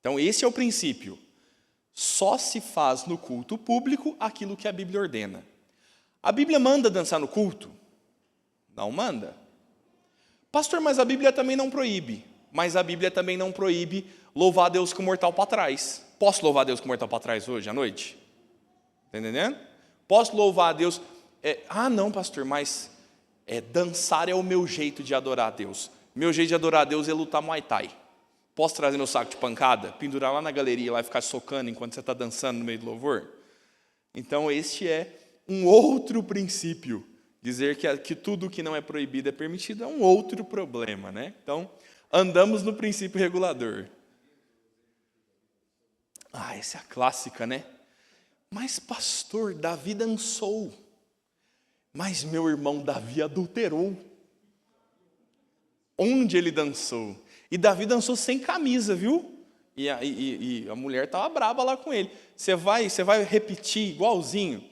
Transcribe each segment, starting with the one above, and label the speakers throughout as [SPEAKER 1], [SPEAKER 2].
[SPEAKER 1] Então esse é o princípio. Só se faz no culto público aquilo que a Bíblia ordena. A Bíblia manda dançar no culto? Não manda. Pastor, mas a Bíblia também não proíbe. Mas a Bíblia também não proíbe louvar a Deus com o mortal para trás. Posso louvar a Deus com o mortal para trás hoje à noite? Está entendendo? Posso louvar a Deus? Não, pastor, mas dançar é o meu jeito de adorar a Deus. Meu jeito de adorar a Deus é lutar Muay Thai. Posso trazer meu saco de pancada, pendurar lá na galeria lá e ficar socando enquanto você está dançando no meio do louvor? Então este é um outro princípio. Dizer que tudo que não é proibido é permitido é um outro problema, né? Então, andamos no princípio regulador. Essa é a clássica, né? Mas pastor, Davi dançou. Mas meu irmão Davi adulterou. Onde ele dançou? E Davi dançou sem camisa, viu? E a mulher estava brava lá com ele. Você vai repetir igualzinho?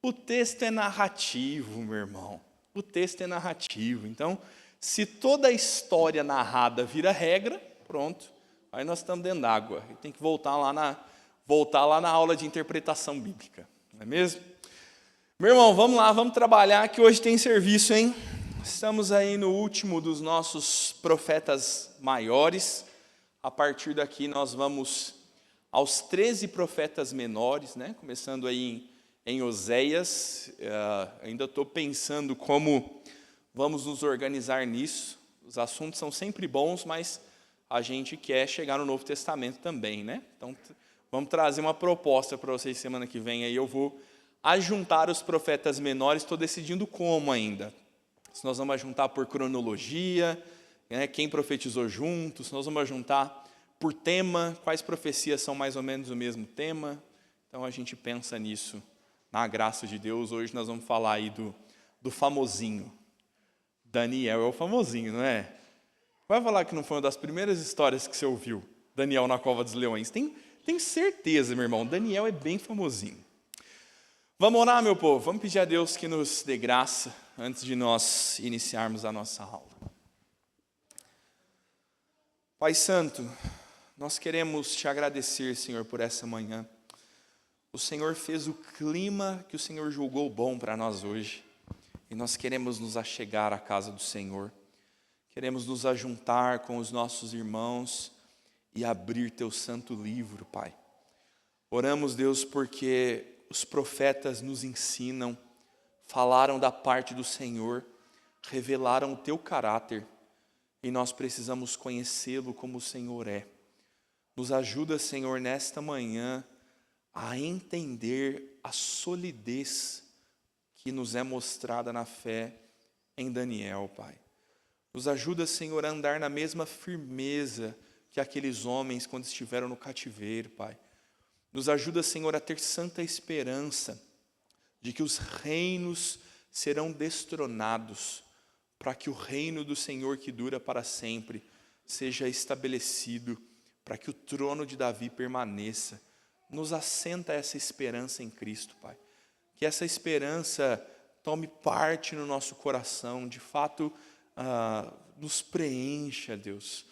[SPEAKER 1] O texto é narrativo, meu irmão. O texto é narrativo. Então, se toda a história narrada vira regra, pronto. Aí nós estamos dentro d'água. Tem que voltar lá na aula de interpretação bíblica. Não é mesmo? Meu irmão, vamos lá, vamos trabalhar que hoje tem serviço, hein? Estamos aí no último dos nossos profetas maiores. A partir daqui nós vamos aos 13 profetas menores, né? Começando aí em Oséias. Ainda estou pensando como vamos nos organizar nisso. Os assuntos são sempre bons, mas a gente quer chegar no Novo Testamento também, né? Então, vamos trazer uma proposta para vocês semana que vem. Aí eu vou ajuntar os profetas menores, estou decidindo como ainda. Se nós vamos ajuntar por cronologia, né, quem profetizou junto, se nós vamos ajuntar por tema, quais profecias são mais ou menos o mesmo tema. Então a gente pensa nisso, na graça de Deus. Hoje nós vamos falar aí do famosinho. Daniel é o famosinho, não é? Vai falar que não foi uma das primeiras histórias que você ouviu, Daniel na cova dos leões. Tem certeza, meu irmão, Daniel é bem famosinho. Vamos orar, meu povo, vamos pedir a Deus que nos dê graça antes de nós iniciarmos a nossa aula. Pai Santo, nós queremos te agradecer, Senhor, por essa manhã. O Senhor fez o clima que o Senhor julgou bom para nós hoje. E nós queremos nos achegar à casa do Senhor. Queremos nos ajuntar com os nossos irmãos e abrir teu santo livro, Pai. Oramos, Deus, porque os profetas nos ensinam, falaram da parte do Senhor, revelaram o teu caráter, e nós precisamos conhecê-lo como o Senhor é. Nos ajuda, Senhor, nesta manhã, a entender a solidez que nos é mostrada na fé em Daniel, Pai. Nos ajuda, Senhor, a andar na mesma firmeza que aqueles homens quando estiveram no cativeiro, Pai. Nos ajuda, Senhor, a ter santa esperança de que os reinos serão destronados, para que o reino do Senhor que dura para sempre seja estabelecido, para que o trono de Davi permaneça. Nos assenta essa esperança em Cristo, Pai. Que essa esperança tome parte no nosso coração, de fato, nos preencha, Deus.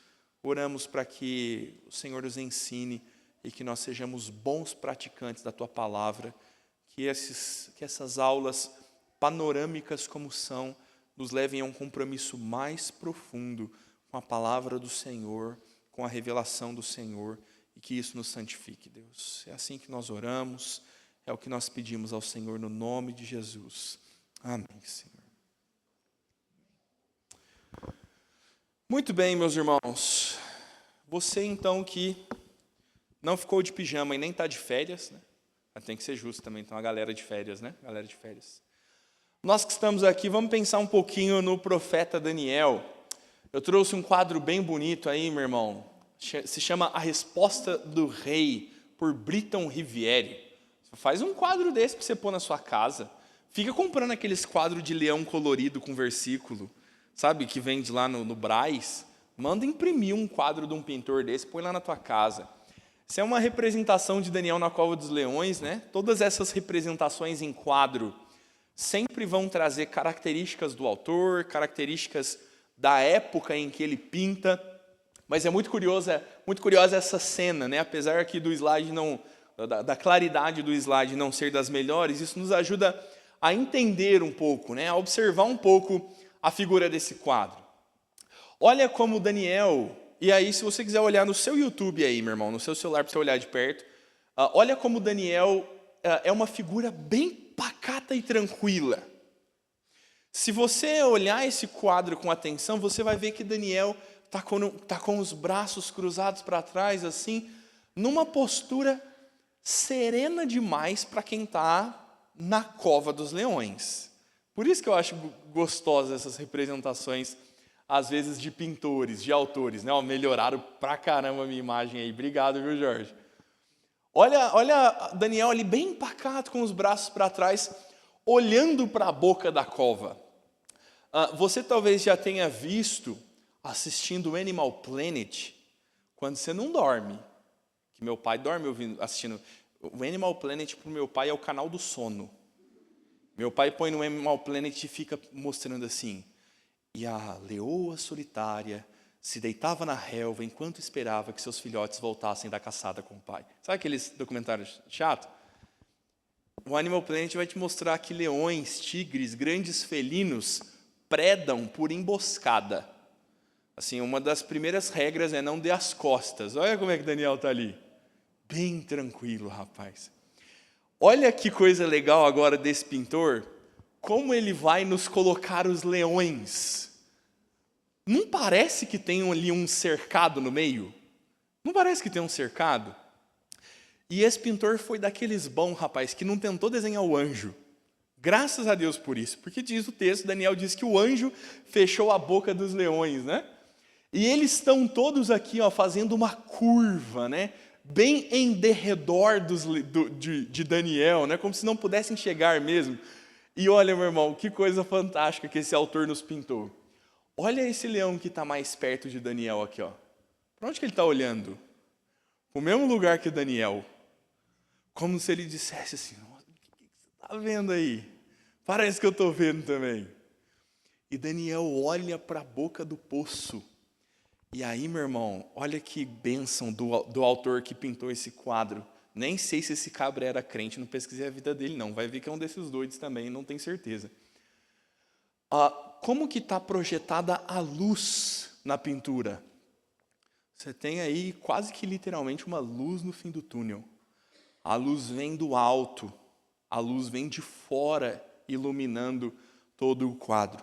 [SPEAKER 1] Oramos para que o Senhor nos ensine e que nós sejamos bons praticantes da Tua Palavra, que essas aulas panorâmicas como são, nos levem a um compromisso mais profundo com a Palavra do Senhor, com a revelação do Senhor, e que isso nos santifique, Deus. É assim que nós oramos, é o que nós pedimos ao Senhor no nome de Jesus. Amém, Senhor. Muito bem, meus irmãos. Você então que não ficou de pijama e nem está de férias, né? Mas tem que ser justo também, então a galera de férias, né? Galera de férias. Nós que estamos aqui, vamos pensar um pouquinho no profeta Daniel. Eu trouxe um quadro bem bonito aí, meu irmão. Se chama A Resposta do Rei, por Britton Riviere. Faz um quadro desse para você pôr na sua casa. Fica comprando aqueles quadros de leão colorido com versículo, sabe, que vende lá no Brás. Manda imprimir um quadro de um pintor desse, põe lá na tua casa. Isso é uma representação de Daniel na cova dos leões, né? Todas essas representações em quadro sempre vão trazer características do autor, características da época em que ele pinta, Mas é muito curiosa essa cena, né? Apesar aqui do slide da claridade do slide não ser das melhores, isso nos ajuda a entender um pouco, né? A observar um pouco a figura desse quadro. Olha como Daniel, e aí se você quiser olhar no seu YouTube aí, meu irmão, no seu celular para você olhar de perto, olha como Daniel é uma figura bem pacata e tranquila. Se você olhar esse quadro com atenção, você vai ver que Daniel está com os braços cruzados para trás, assim, numa postura serena demais para quem está na cova dos leões. Por isso que eu acho gostosas essas representações, às vezes, de pintores, de autores, né? Melhoraram pra caramba a minha imagem aí. Obrigado, viu, Jorge? Olha Daniel ali bem pacato, com os braços para trás, olhando para a boca da cova. Você talvez já tenha visto, assistindo Animal Planet, quando você não dorme. Que meu pai dorme assistindo. O Animal Planet para o meu pai é o canal do sono. Meu pai põe no Animal Planet e fica mostrando assim: e a leoa solitária se deitava na relva enquanto esperava que seus filhotes voltassem da caçada com o pai. Sabe aqueles documentários chato? O Animal Planet vai te mostrar que leões, tigres, grandes felinos predam por emboscada. Assim, uma das primeiras regras é não dê as costas. Olha como é que Daniel está ali. Bem tranquilo, rapaz. Olha que coisa legal agora desse pintor, como ele vai nos colocar os leões. Não parece que tem ali um cercado no meio? Não parece que tem um cercado? E esse pintor foi daqueles bons, rapaz, que não tentou desenhar o anjo. Graças a Deus por isso, porque diz o texto, Daniel diz que o anjo fechou a boca dos leões, né? E eles estão todos aqui, ó, fazendo uma curva, né? Bem em derredor de Daniel, né? Como se não pudessem chegar mesmo. E olha, meu irmão, que coisa fantástica que esse autor nos pintou. Olha esse leão que está mais perto de Daniel aqui, ó. Para onde que ele está olhando? Para o mesmo lugar que Daniel. Como se ele dissesse assim: o que você está vendo aí? Parece que eu estou vendo também. E Daniel olha para a boca do poço. E aí, meu irmão, olha que bênção do autor que pintou esse quadro. Nem sei se esse cabra era crente, não pesquisei a vida dele, não. Vai ver que é um desses doidos também, não tenho certeza. Como que está projetada a luz na pintura? Você tem aí quase que literalmente uma luz no fim do túnel. A luz vem do alto, a luz vem de fora, iluminando todo o quadro.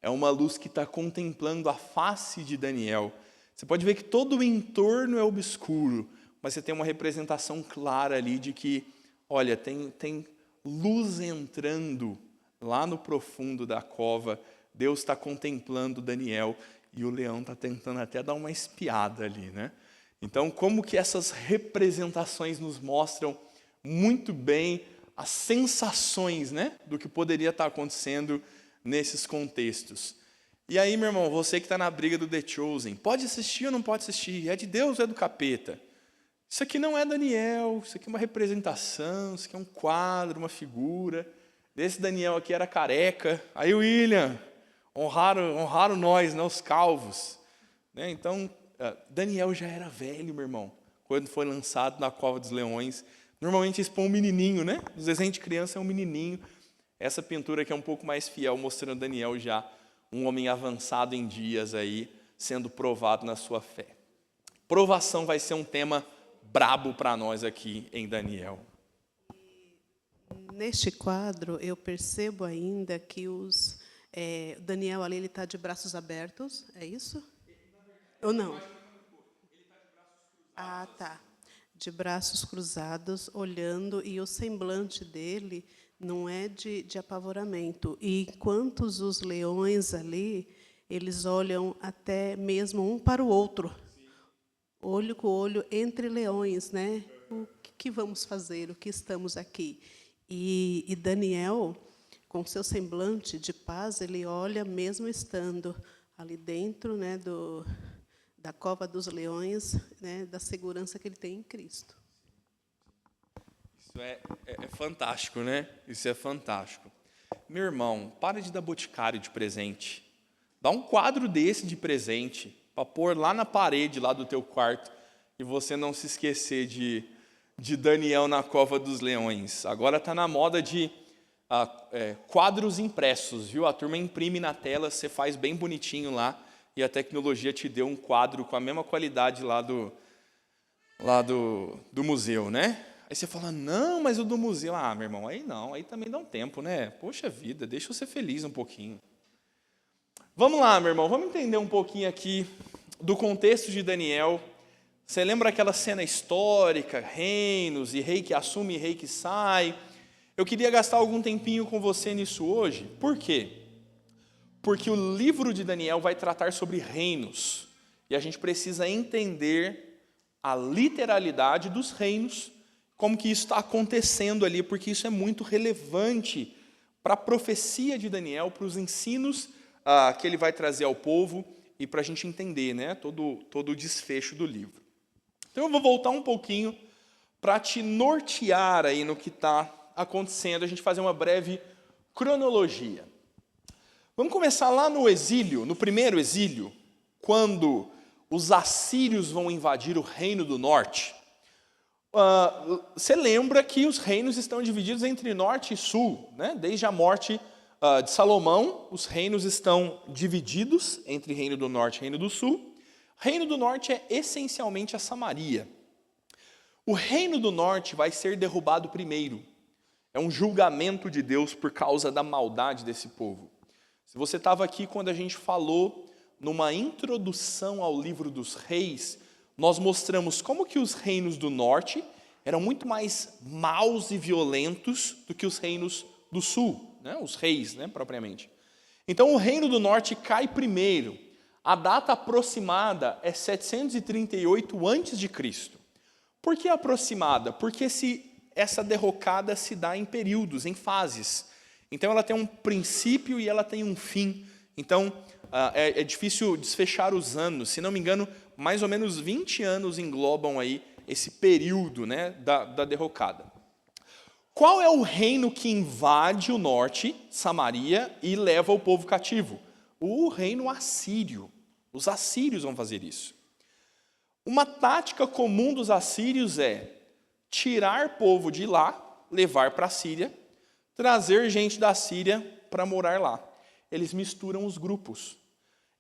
[SPEAKER 1] É uma luz que está contemplando a face de Daniel. Você pode ver que todo o entorno é obscuro, mas você tem uma representação clara ali de que, olha, tem luz entrando lá no profundo da cova. Deus está contemplando Daniel e o leão está tentando até dar uma espiada ali, né? Então, como que essas representações nos mostram muito bem as sensações, né, do que poderia estar acontecendo nesses contextos. E aí, meu irmão, você que está na briga do The Chosen, pode assistir ou não pode assistir? É de Deus ou é do capeta? Isso aqui não é Daniel, isso aqui é uma representação, isso aqui é um quadro, uma figura. Esse Daniel aqui era careca. Aí, William, honraram nós, né, os calvos. Né? Então, Daniel já era velho, meu irmão, quando foi lançado na cova dos leões. Normalmente expõe um menininho, né? Os desenhos de criança é um menininho. Essa pintura aqui é um pouco mais fiel, mostrando Daniel já um homem avançado em dias aí, sendo provado na sua fé. Provação vai ser um tema brabo para nós aqui em Daniel.
[SPEAKER 2] Neste quadro, eu percebo ainda que Daniel ali está de braços abertos, é isso? Ou não? Ah, tá. De braços cruzados, olhando, e o semblante dele não é de apavoramento. E enquanto os leões ali, eles olham até mesmo um para o outro. Olho com olho entre leões, né? O que vamos fazer? O que estamos aqui? E Daniel, com seu semblante de paz, ele olha mesmo estando ali dentro, né, da cova dos leões, né, da segurança que ele tem em Cristo.
[SPEAKER 1] Isso é fantástico, né? Isso é fantástico. Meu irmão, para de dar boticário de presente. Dá um quadro desse de presente. para pôr lá na parede lá do teu quarto e você não se esquecer de Daniel na cova dos leões. Agora está na moda de quadros impressos, viu? A turma imprime na tela, você faz bem bonitinho lá e a tecnologia te deu um quadro com a mesma qualidade lá do museu, né? Aí você fala, não, mas o do museu... Ah, meu irmão, aí não, aí também dá um tempo, né? Poxa vida, deixa eu ser feliz um pouquinho. Vamos lá, meu irmão, vamos entender um pouquinho aqui do contexto de Daniel. Você lembra aquela cena histórica, reinos, e rei que assume e rei que sai? Eu queria gastar algum tempinho com você nisso hoje. Por quê? Porque o livro de Daniel vai tratar sobre reinos. E a gente precisa entender a literalidade dos reinos, como que isso está acontecendo ali, porque isso é muito relevante para a profecia de Daniel, para os ensinos que ele vai trazer ao povo e para a gente entender, né, todo o desfecho do livro. Então eu vou voltar um pouquinho para te nortear aí no que está acontecendo, a gente fazer uma breve cronologia. Vamos começar lá no exílio, no primeiro exílio, quando os assírios vão invadir o reino do norte. Você lembra que os reinos estão divididos entre norte e sul, né? Desde a morte de Salomão, os reinos estão divididos entre reino do norte e reino do sul. Reino do norte é essencialmente a Samaria. O reino do norte vai ser derrubado primeiro. É um julgamento de Deus por causa da maldade desse povo. Se você estava aqui quando a gente falou numa introdução ao livro dos reis, nós mostramos como que os reinos do norte eram muito mais maus e violentos do que os reinos do sul, né? Os reis, né, propriamente. Então o reino do norte cai primeiro. A data aproximada é 738 a.C. Por que aproximada? Porque essa derrocada se dá em períodos, em fases. Então ela tem um princípio e ela tem um fim. Então é difícil desfechar os anos. Se não me engano, mais ou menos 20 anos englobam aí esse período, né, da derrocada. Qual é o reino que invade o norte, Samaria, e leva o povo cativo? O reino assírio. Os assírios vão fazer isso. Uma tática comum dos assírios é tirar povo de lá, levar para a Síria, trazer gente da Síria para morar lá. Eles misturam os grupos.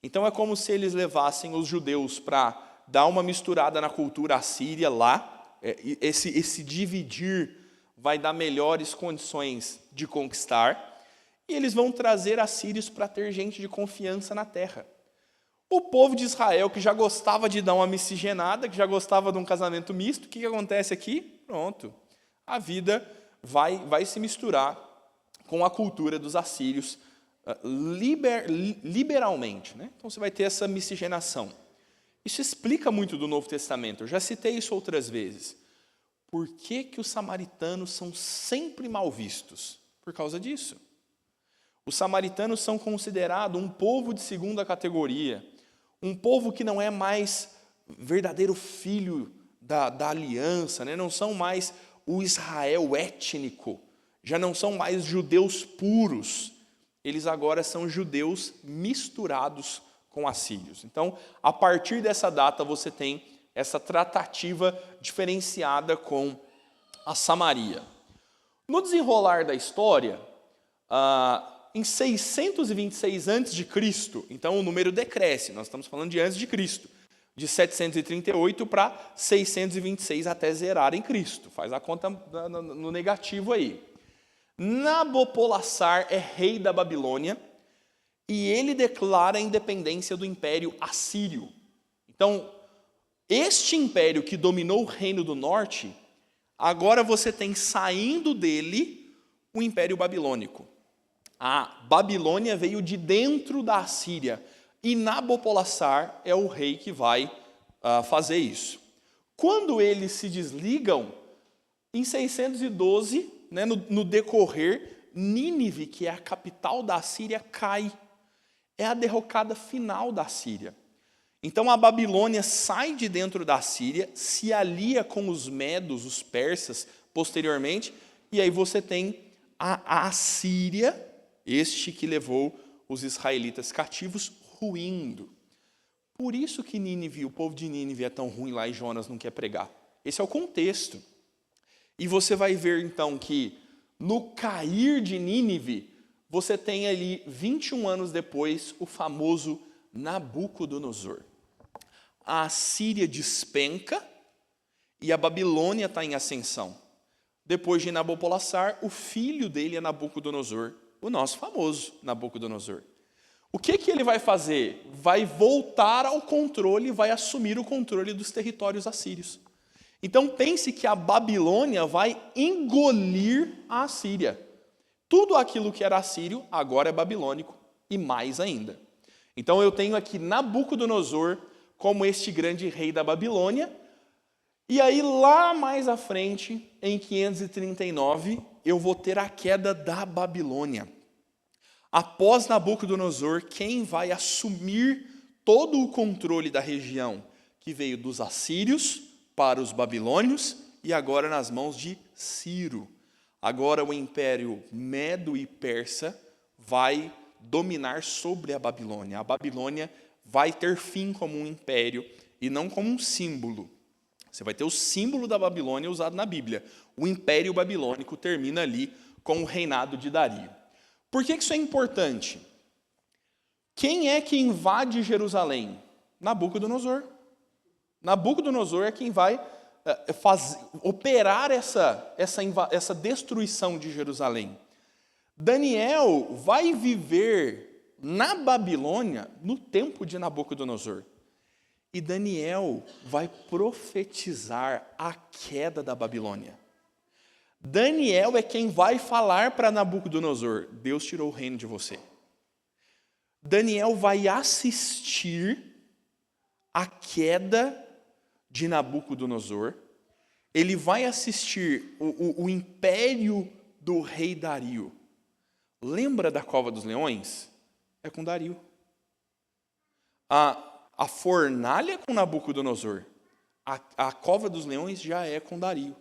[SPEAKER 1] Então é como se eles levassem os judeus para dar uma misturada na cultura assíria lá. Esse dividir vai dar melhores condições de conquistar. E eles vão trazer assírios para ter gente de confiança na terra. O povo de Israel, que já gostava de dar uma miscigenada, que já gostava de um casamento misto, o que acontece aqui? Pronto. A vida vai se misturar com a cultura dos assírios liberalmente, né? Então você vai ter essa miscigenação. Isso explica muito do Novo Testamento. Eu já citei isso outras vezes. Por que os samaritanos são sempre mal vistos? Por causa disso. Os samaritanos são considerados um povo de segunda categoria, um povo que não é mais verdadeiro filho da aliança, né? Não são mais o Israel étnico, já não são mais judeus puros, eles agora são judeus misturados com assírios. Então, a partir dessa data, você tem essa tratativa diferenciada com a Samaria. No desenrolar da história, em 626 a.C., então o número decresce, nós estamos falando de antes de Cristo, de 738 para 626 até zerar em Cristo. Faz a conta no negativo aí. Nabopolassar é rei da Babilônia e ele declara a independência do Império Assírio. Então, este império que dominou o reino do norte, agora você tem saindo dele o Império Babilônico. A Babilônia veio de dentro da Assíria e Nabopolassar é o rei que vai fazer isso. Quando eles se desligam, em 612, né, no decorrer, Nínive, que é a capital da Assíria, cai. É a derrocada final da Assíria. Então a Babilônia sai de dentro da Síria, se alia com os medos, os persas, posteriormente, e aí você tem a Assíria, este que levou os israelitas cativos, ruindo. Por isso que Nínive, o povo de Nínive é tão ruim lá e Jonas não quer pregar. Esse é o contexto. E você vai ver então que no cair de Nínive, você tem ali 21 anos depois o famoso Nabucodonosor. A Síria despenca e a Babilônia está em ascensão. Depois de Nabopolassar, o filho dele é Nabucodonosor, o nosso famoso Nabucodonosor. O que ele vai fazer? Vai voltar ao controle, vai assumir o controle dos territórios assírios. Então pense que a Babilônia vai engolir a Assíria. Tudo aquilo que era assírio agora é babilônico e mais ainda. Então eu tenho aqui Nabucodonosor como este grande rei da Babilônia. E aí lá mais à frente, em 539, eu vou ter a queda da Babilônia. Após Nabucodonosor, quem vai assumir todo o controle da região, que veio dos assírios para os babilônios e agora nas mãos de Ciro. Agora o império medo e persa vai dominar sobre a Babilônia. A Babilônia vai ter fim como um império e não como um símbolo. Você vai ter o símbolo da Babilônia usado na Bíblia. O império babilônico termina ali com o reinado de Dario. Por que isso é importante? Quem é que invade Jerusalém? Nabucodonosor. Nabucodonosor é quem vai operar essa destruição de Jerusalém. Daniel vai viver na Babilônia no tempo de Nabucodonosor. E Daniel vai profetizar a queda da Babilônia. Daniel é quem vai falar para Nabucodonosor: Deus tirou o reino de você. Daniel vai assistir a queda de Nabucodonosor. Ele vai assistir o império do rei Dario. Lembra da Cova dos Leões? É com Dario. A fornalha é com Nabucodonosor. A Cova dos Leões já é com Dario.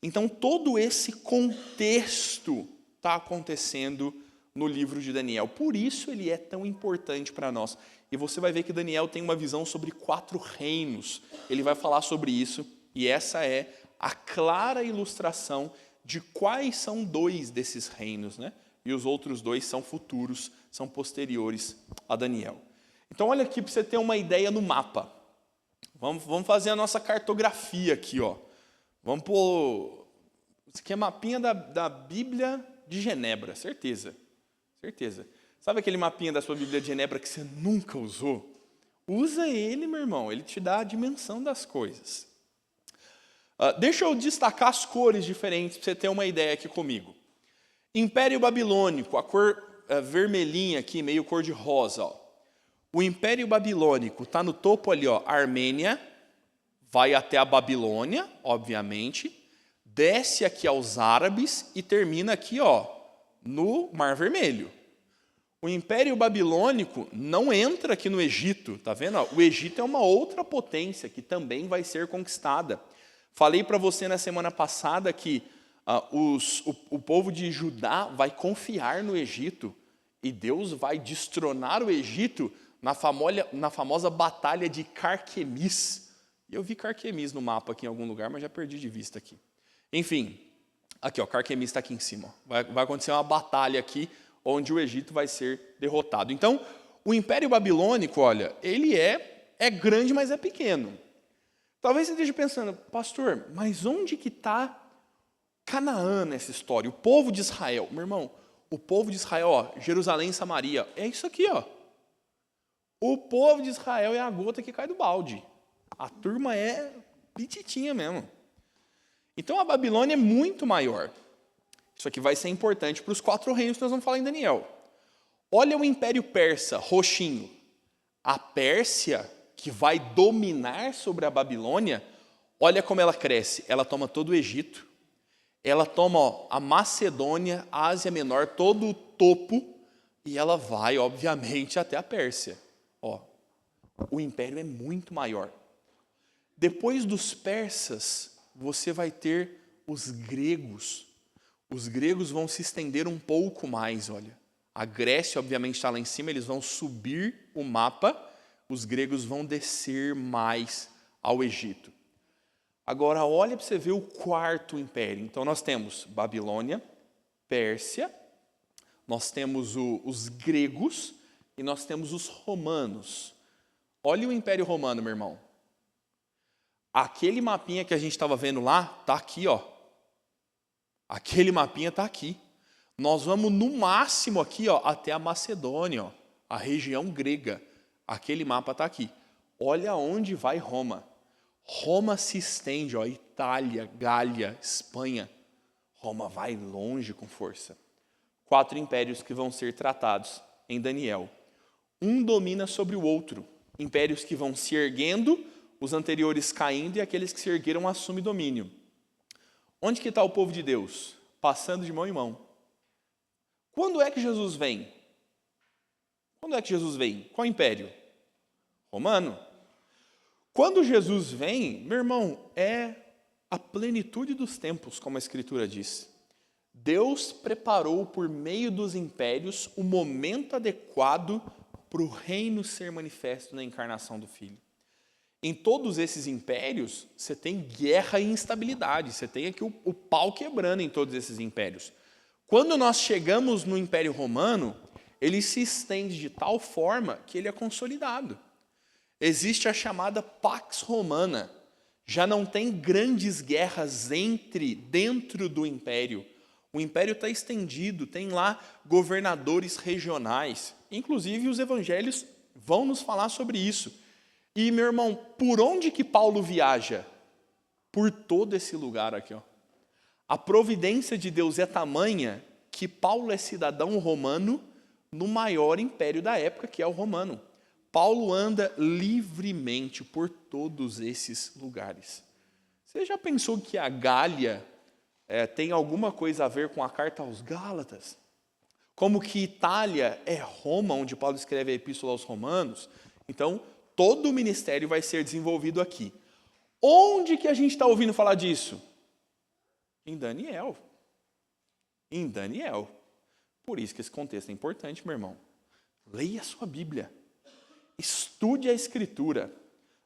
[SPEAKER 1] Então, todo esse contexto está acontecendo no livro de Daniel. Por isso ele é tão importante para nós. E você vai ver que Daniel tem uma visão sobre 4 reinos. Ele vai falar sobre isso. E essa é a clara ilustração de quais são 2 desses reinos, né? E os outros 2 são futuros, são posteriores a Daniel. Então, olha aqui para você ter uma ideia no mapa. Vamos fazer a nossa cartografia aqui, ó. Vamos pôr... Isso aqui é mapinha da Bíblia de Genebra, certeza. Certeza. Sabe aquele mapinha da sua Bíblia de Genebra que você nunca usou? Usa ele, meu irmão. Ele te dá a dimensão das coisas. Deixa eu destacar as cores diferentes para você ter uma ideia aqui comigo. Império Babilônico, a cor vermelhinha aqui, meio cor de rosa, ó. O Império Babilônico está no topo ali, ó, Armênia, vai até a Babilônia, obviamente, desce aqui aos árabes e termina aqui, ó, no Mar Vermelho. O Império Babilônico não entra aqui no Egito, tá vendo? O Egito é uma outra potência que também vai ser conquistada. Falei para você na semana passada que o povo de Judá vai confiar no Egito e Deus vai destronar o Egito na famosa batalha de Carquemis. Eu vi Carquemis no mapa aqui em algum lugar, mas já perdi de vista aqui. Enfim, aqui, ó, Carquemis está aqui em cima. Vai acontecer uma batalha aqui, onde o Egito vai ser derrotado. Então, o Império Babilônico, olha, ele é grande, mas é pequeno. Talvez você esteja pensando, pastor, mas onde que está Canaã nessa história? O povo de Israel. Meu irmão, o povo de Israel, ó, Jerusalém e Samaria, é isso aqui, ó. O povo de Israel é a gota que cai do balde. A turma é pititinha mesmo. Então a Babilônia é muito maior. Isso aqui vai ser importante para os 4 reinos que nós vamos falar em Daniel. Olha o Império Persa, roxinho. A Pérsia, que vai dominar sobre a Babilônia, olha como ela cresce. Ela toma todo o Egito, ela toma, ó, a Macedônia, a Ásia Menor, todo o topo, e ela vai, obviamente, até a Pérsia. Ó, o império é muito maior. Depois dos persas, você vai ter os gregos. Os gregos vão se estender um pouco mais, olha. A Grécia, obviamente, está lá em cima, eles vão subir o mapa, os gregos vão descer mais ao Egito. Agora, olha para você ver o quarto império. Então, nós temos Babilônia, Pérsia, nós temos os gregos e nós temos os romanos. Olha o Império Romano, meu irmão. Aquele mapinha que a gente estava vendo lá, está aqui, ó. Aquele mapinha está aqui. Nós vamos no máximo aqui, ó, até a Macedônia, ó, a região grega. Aquele mapa está aqui. Olha onde vai Roma. Roma se estende, ó, Itália, Gália, Espanha. Roma vai longe com força. 4 impérios que vão ser tratados em Daniel. Um domina sobre o outro. Impérios que vão se erguendo, os anteriores caindo e aqueles que se ergueram assumem domínio. Onde que está o povo de Deus? Passando de mão em mão. Quando é que Jesus vem? Quando é que Jesus vem? Qual império? Romano. Quando Jesus vem, meu irmão, é a plenitude dos tempos, como a Escritura diz. Deus preparou por meio dos impérios o momento adequado para o reino ser manifesto na encarnação do Filho. Em todos esses impérios, você tem guerra e instabilidade, você tem aqui o pau quebrando em todos esses impérios. Quando nós chegamos no Império Romano, ele se estende de tal forma que ele é consolidado. Existe a chamada Pax Romana. Já não tem grandes guerras dentro do império. O império está estendido, tem lá governadores regionais. Inclusive, os evangelhos vão nos falar sobre isso. E, meu irmão, por onde que Paulo viaja? Por todo esse lugar aqui, ó. A providência de Deus é tamanha que Paulo é cidadão romano no maior império da época, que é o romano. Paulo anda livremente por todos esses lugares. Você já pensou que a Gália tem alguma coisa a ver com a carta aos Gálatas? Como que Itália é Roma, onde Paulo escreve a Epístola aos Romanos? Então, todo o ministério vai ser desenvolvido aqui. Onde que a gente está ouvindo falar disso? Em Daniel. Em Daniel. Por isso que esse contexto é importante, meu irmão. Leia a sua Bíblia. Estude a Escritura.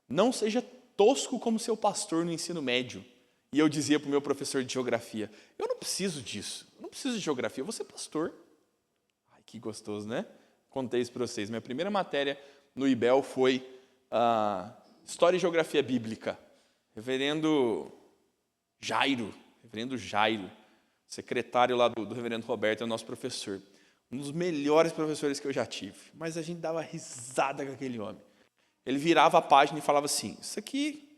[SPEAKER 1] Não seja tosco como seu pastor no ensino médio. E eu dizia para o meu professor de geografia, eu não preciso disso. Eu não preciso de geografia, eu vou ser pastor. Ai, que gostoso, né? Contei isso para vocês. Minha primeira matéria no IBEL foi História e Geografia Bíblica. Reverendo Jairo, secretário lá do reverendo Roberto, é o nosso professor. Um dos melhores professores que eu já tive. Mas a gente dava risada com aquele homem. Ele virava a página e falava assim, isso aqui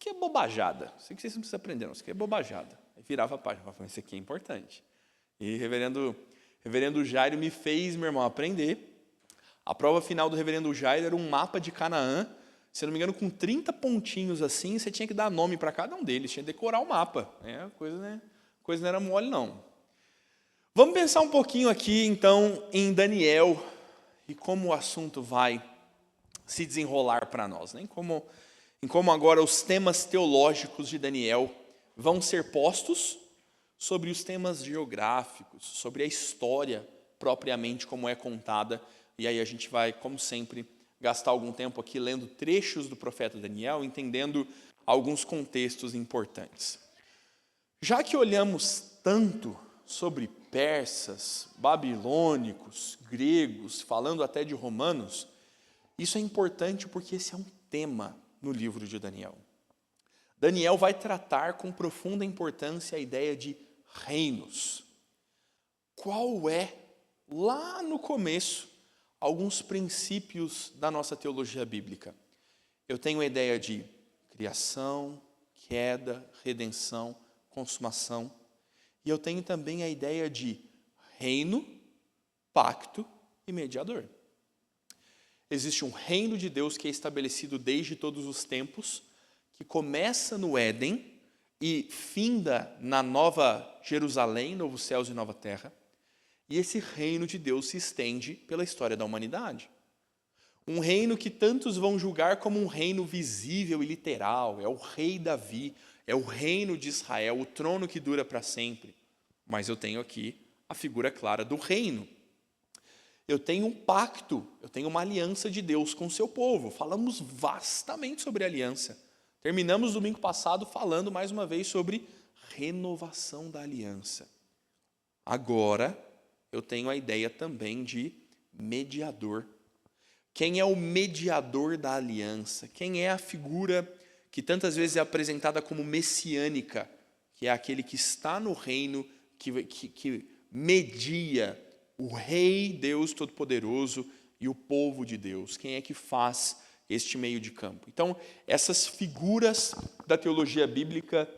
[SPEAKER 1] é bobajada. Isso aqui vocês não precisam aprender, não. Isso aqui é bobajada. Aí virava a página e falava, isso aqui é importante. E reverendo Jairo me fez, meu irmão, aprender. A prova final do reverendo Jairo era um mapa de Canaã, se não me engano, com 30 pontinhos assim, você tinha que dar nome para cada um deles, tinha que decorar o mapa. Coisa não era mole, não. Vamos pensar um pouquinho aqui, então, em Daniel e como o assunto vai se desenrolar para nós, né? Em como agora os temas teológicos de Daniel vão ser postos sobre os temas geográficos, sobre a história propriamente como é contada. E aí a gente vai, como sempre, gastar algum tempo aqui lendo trechos do profeta Daniel, entendendo alguns contextos importantes. Já que olhamos tanto sobre persas, babilônicos, gregos, falando até de romanos, isso é importante porque esse é um tema no livro de Daniel. Daniel vai tratar com profunda importância a ideia de reinos. Qual é, lá no começo, alguns princípios da nossa teologia bíblica? Eu tenho a ideia de criação, queda, redenção, consumação. E eu tenho também a ideia de reino, pacto e mediador. Existe um reino de Deus que é estabelecido desde todos os tempos, que começa no Éden e finda na Nova Jerusalém, Novos Céus e Nova Terra. E esse reino de Deus se estende pela história da humanidade. Um reino que tantos vão julgar como um reino visível e literal. É o rei Davi, é o reino de Israel, o trono que dura para sempre. Mas eu tenho aqui a figura clara do reino. Eu tenho um pacto, eu tenho uma aliança de Deus com o seu povo. Falamos vastamente sobre aliança. Terminamos domingo passado falando mais uma vez sobre renovação da aliança. Agora, eu tenho a ideia também de mediador. Quem é o mediador da aliança? Quem é a figura que tantas vezes é apresentada como messiânica, que é aquele que está no reino, que media o Rei Deus Todo-Poderoso e o povo de Deus? Quem é que faz este meio de campo? Então, essas figuras da teologia bíblica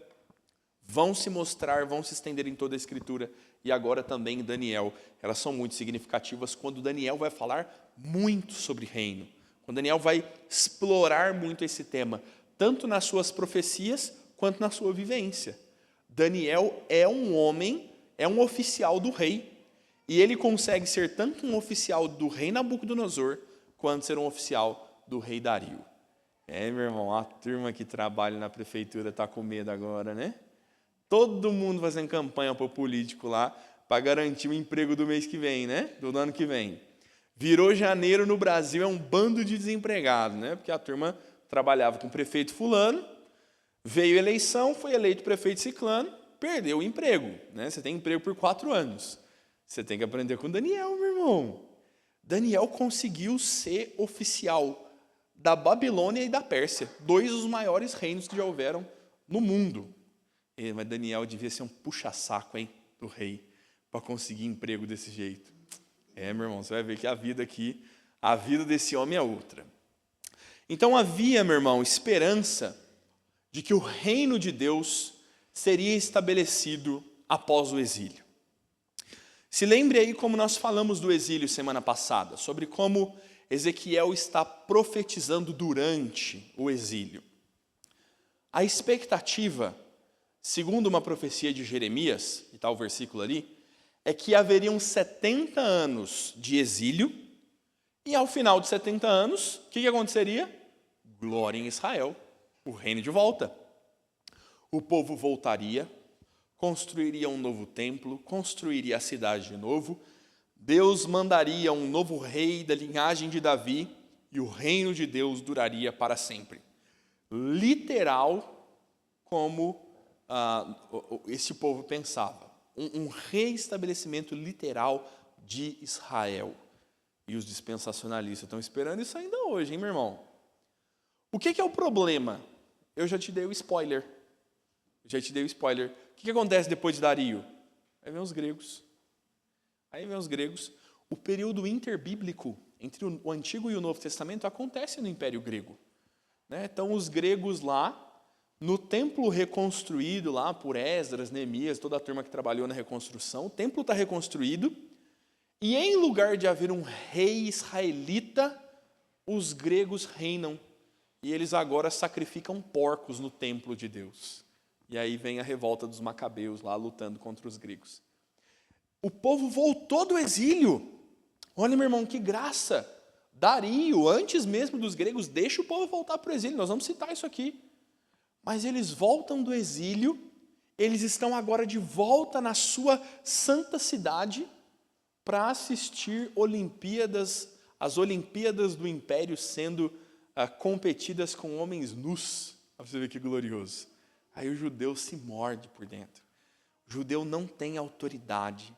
[SPEAKER 1] vão se mostrar, vão se estender em toda a Escritura, e agora também em Daniel. Elas são muito significativas quando Daniel vai falar muito sobre reino, quando Daniel vai explorar muito esse tema, tanto nas suas profecias, quanto na sua vivência. Daniel é um homem, é um oficial do rei, e ele consegue ser tanto um oficial do rei Nabucodonosor, quanto ser um oficial do rei Dario. Meu irmão, a turma que trabalha na prefeitura está com medo agora, né? Todo mundo fazendo campanha para o político lá, para garantir o emprego do mês que vem, né? Do ano que vem. Virou janeiro no Brasil, é um bando de desempregados, né? Porque a turma trabalhava com o prefeito fulano, veio eleição, foi eleito prefeito ciclano, perdeu o emprego, né? Você tem emprego por 4 anos. Você tem que aprender com Daniel, meu irmão. Daniel conseguiu ser oficial da Babilônia e da Pérsia, 2 dos maiores reinos que já houveram no mundo. Mas Daniel devia ser um puxa-saco, hein, do rei, para conseguir emprego desse jeito. Meu irmão, você vai ver que a vida aqui, a vida desse homem é outra. Então havia, meu irmão, esperança de que o reino de Deus seria estabelecido após o exílio. Se lembre aí como nós falamos do exílio semana passada, sobre como Ezequiel está profetizando durante o exílio. A expectativa, segundo uma profecia de Jeremias, e está o versículo ali, é que haveriam 70 anos de exílio, e ao final de 70 anos, o que aconteceria? Glória em Israel, o reino de volta. O povo voltaria, construiria um novo templo, construiria a cidade de novo, Deus mandaria um novo rei da linhagem de Davi, e o reino de Deus duraria para sempre. Literal, como esse povo pensava. Um reestabelecimento literal de Israel. E os dispensacionalistas estão esperando isso ainda hoje, hein, meu irmão? O que é o problema? Eu já te dei o spoiler. O que acontece depois de Dario? Aí vem os gregos. O período interbíblico entre o Antigo e o Novo Testamento acontece no Império Grego. Né? Então, os gregos lá, no templo reconstruído lá por Esdras, Neemias, toda a turma que trabalhou na reconstrução, o templo está reconstruído, e em lugar de haver um rei israelita, os gregos reinam, e eles agora sacrificam porcos no templo de Deus. E aí vem a revolta dos macabeus lá, lutando contra os gregos. O povo voltou do exílio. Olha, meu irmão, que graça. Dario, antes mesmo dos gregos, deixa o povo voltar para o exílio. Nós vamos citar isso aqui. Mas eles voltam do exílio, eles estão agora de volta na sua santa cidade para assistir as Olimpíadas do Império sendo competidas com homens nus. Para você ver que glorioso. Aí o judeu se morde por dentro. O judeu não tem autoridade,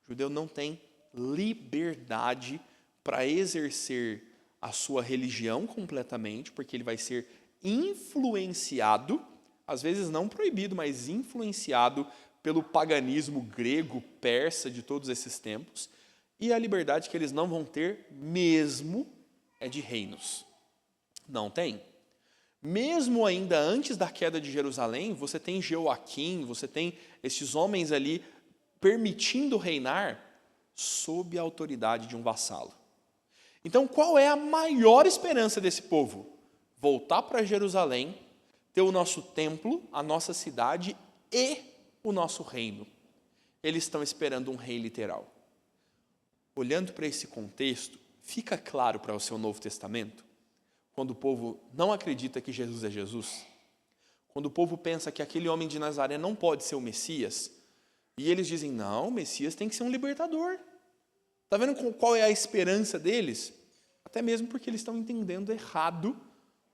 [SPEAKER 1] o judeu não tem liberdade para exercer a sua religião completamente, porque ele vai ser influenciado, às vezes não proibido, mas influenciado pelo paganismo grego, persa, de todos esses tempos, e a liberdade que eles não vão ter mesmo é de reinos. Não tem. Mesmo ainda antes da queda de Jerusalém, você tem Jeoaquim, você tem esses homens ali permitindo reinar sob a autoridade de um vassalo. Então, qual é a maior esperança desse povo? Voltar para Jerusalém, ter o nosso templo, a nossa cidade e o nosso reino. Eles estão esperando um rei literal. Olhando para esse contexto, fica claro para o seu Novo Testamento, quando o povo não acredita que Jesus é Jesus, quando o povo pensa que aquele homem de Nazaré não pode ser o Messias, e eles dizem, não, o Messias tem que ser um libertador. Está vendo qual é a esperança deles? Até mesmo porque eles estão entendendo errado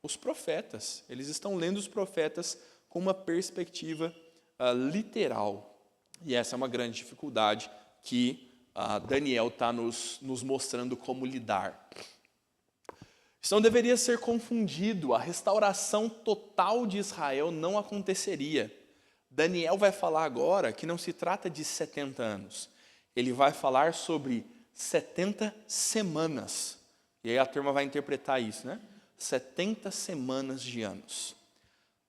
[SPEAKER 1] os profetas. Eles estão lendo os profetas com uma perspectiva literal. E essa é uma grande dificuldade que Daniel está nos mostrando como lidar. Isso não deveria ser confundido. A restauração total de Israel não aconteceria. Daniel vai falar agora que não se trata de 70 anos. Ele vai falar sobre 70 semanas. E aí a turma vai interpretar isso, né? 70 semanas de anos.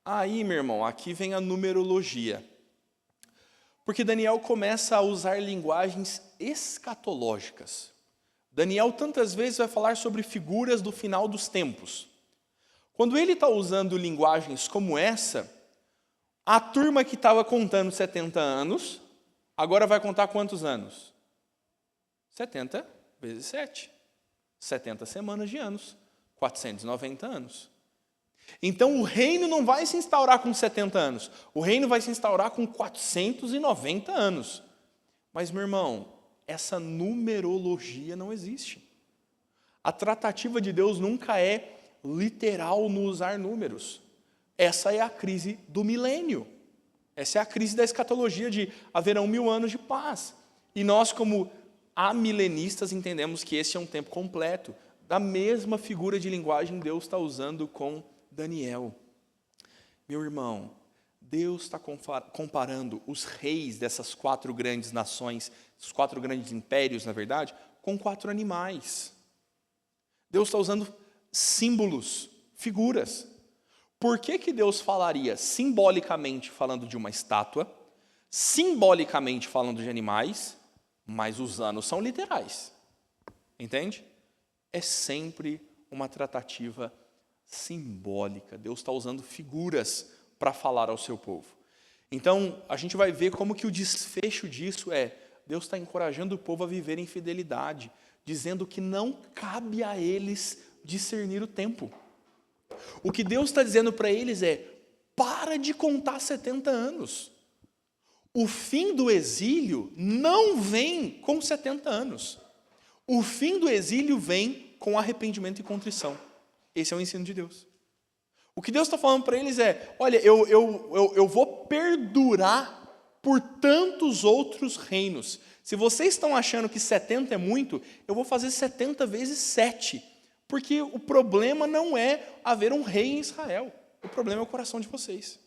[SPEAKER 1] Aí, meu irmão, aqui vem a numerologia. Porque Daniel começa a usar linguagens escatológicas. Daniel tantas vezes vai falar sobre figuras do final dos tempos. Quando ele está usando linguagens como essa, a turma que estava contando 70 anos, agora vai contar quantos anos? 70 vezes 7. 70 semanas de anos. 490 anos. Então o reino não vai se instaurar com 70 anos. O reino vai se instaurar com 490 anos. Mas, meu irmão, essa numerologia não existe. A tratativa de Deus nunca é literal no usar números. Essa é a crise do milênio. Essa é a crise da escatologia de haverão 1000 anos de paz. E nós, como amilenistas, entendemos que esse é um tempo completo. Da mesma figura de linguagem Deus está usando com Daniel. Meu irmão, Deus está comparando os reis dessas 4 grandes nações, os 4 grandes impérios, na verdade, com 4 animais. Deus está usando símbolos, figuras. Por que Deus falaria simbolicamente falando de uma estátua, simbolicamente falando de animais, mas os anos são literais? Entende? É sempre uma tratativa simbólica. Deus está usando figuras para falar ao seu povo. Então, a gente vai ver como que o desfecho disso é, Deus está encorajando o povo a viver em fidelidade, dizendo que não cabe a eles discernir o tempo. O que Deus está dizendo para eles é, para de contar 70 anos. O fim do exílio não vem com 70 anos. O fim do exílio vem com arrependimento e contrição. Esse é o ensino de Deus. O que Deus está falando para eles é, olha, eu vou perdurar por tantos outros reinos. Se vocês estão achando que 70 é muito, eu vou fazer 70 vezes 7. Porque o problema não é haver um rei em Israel. O problema é o coração de vocês.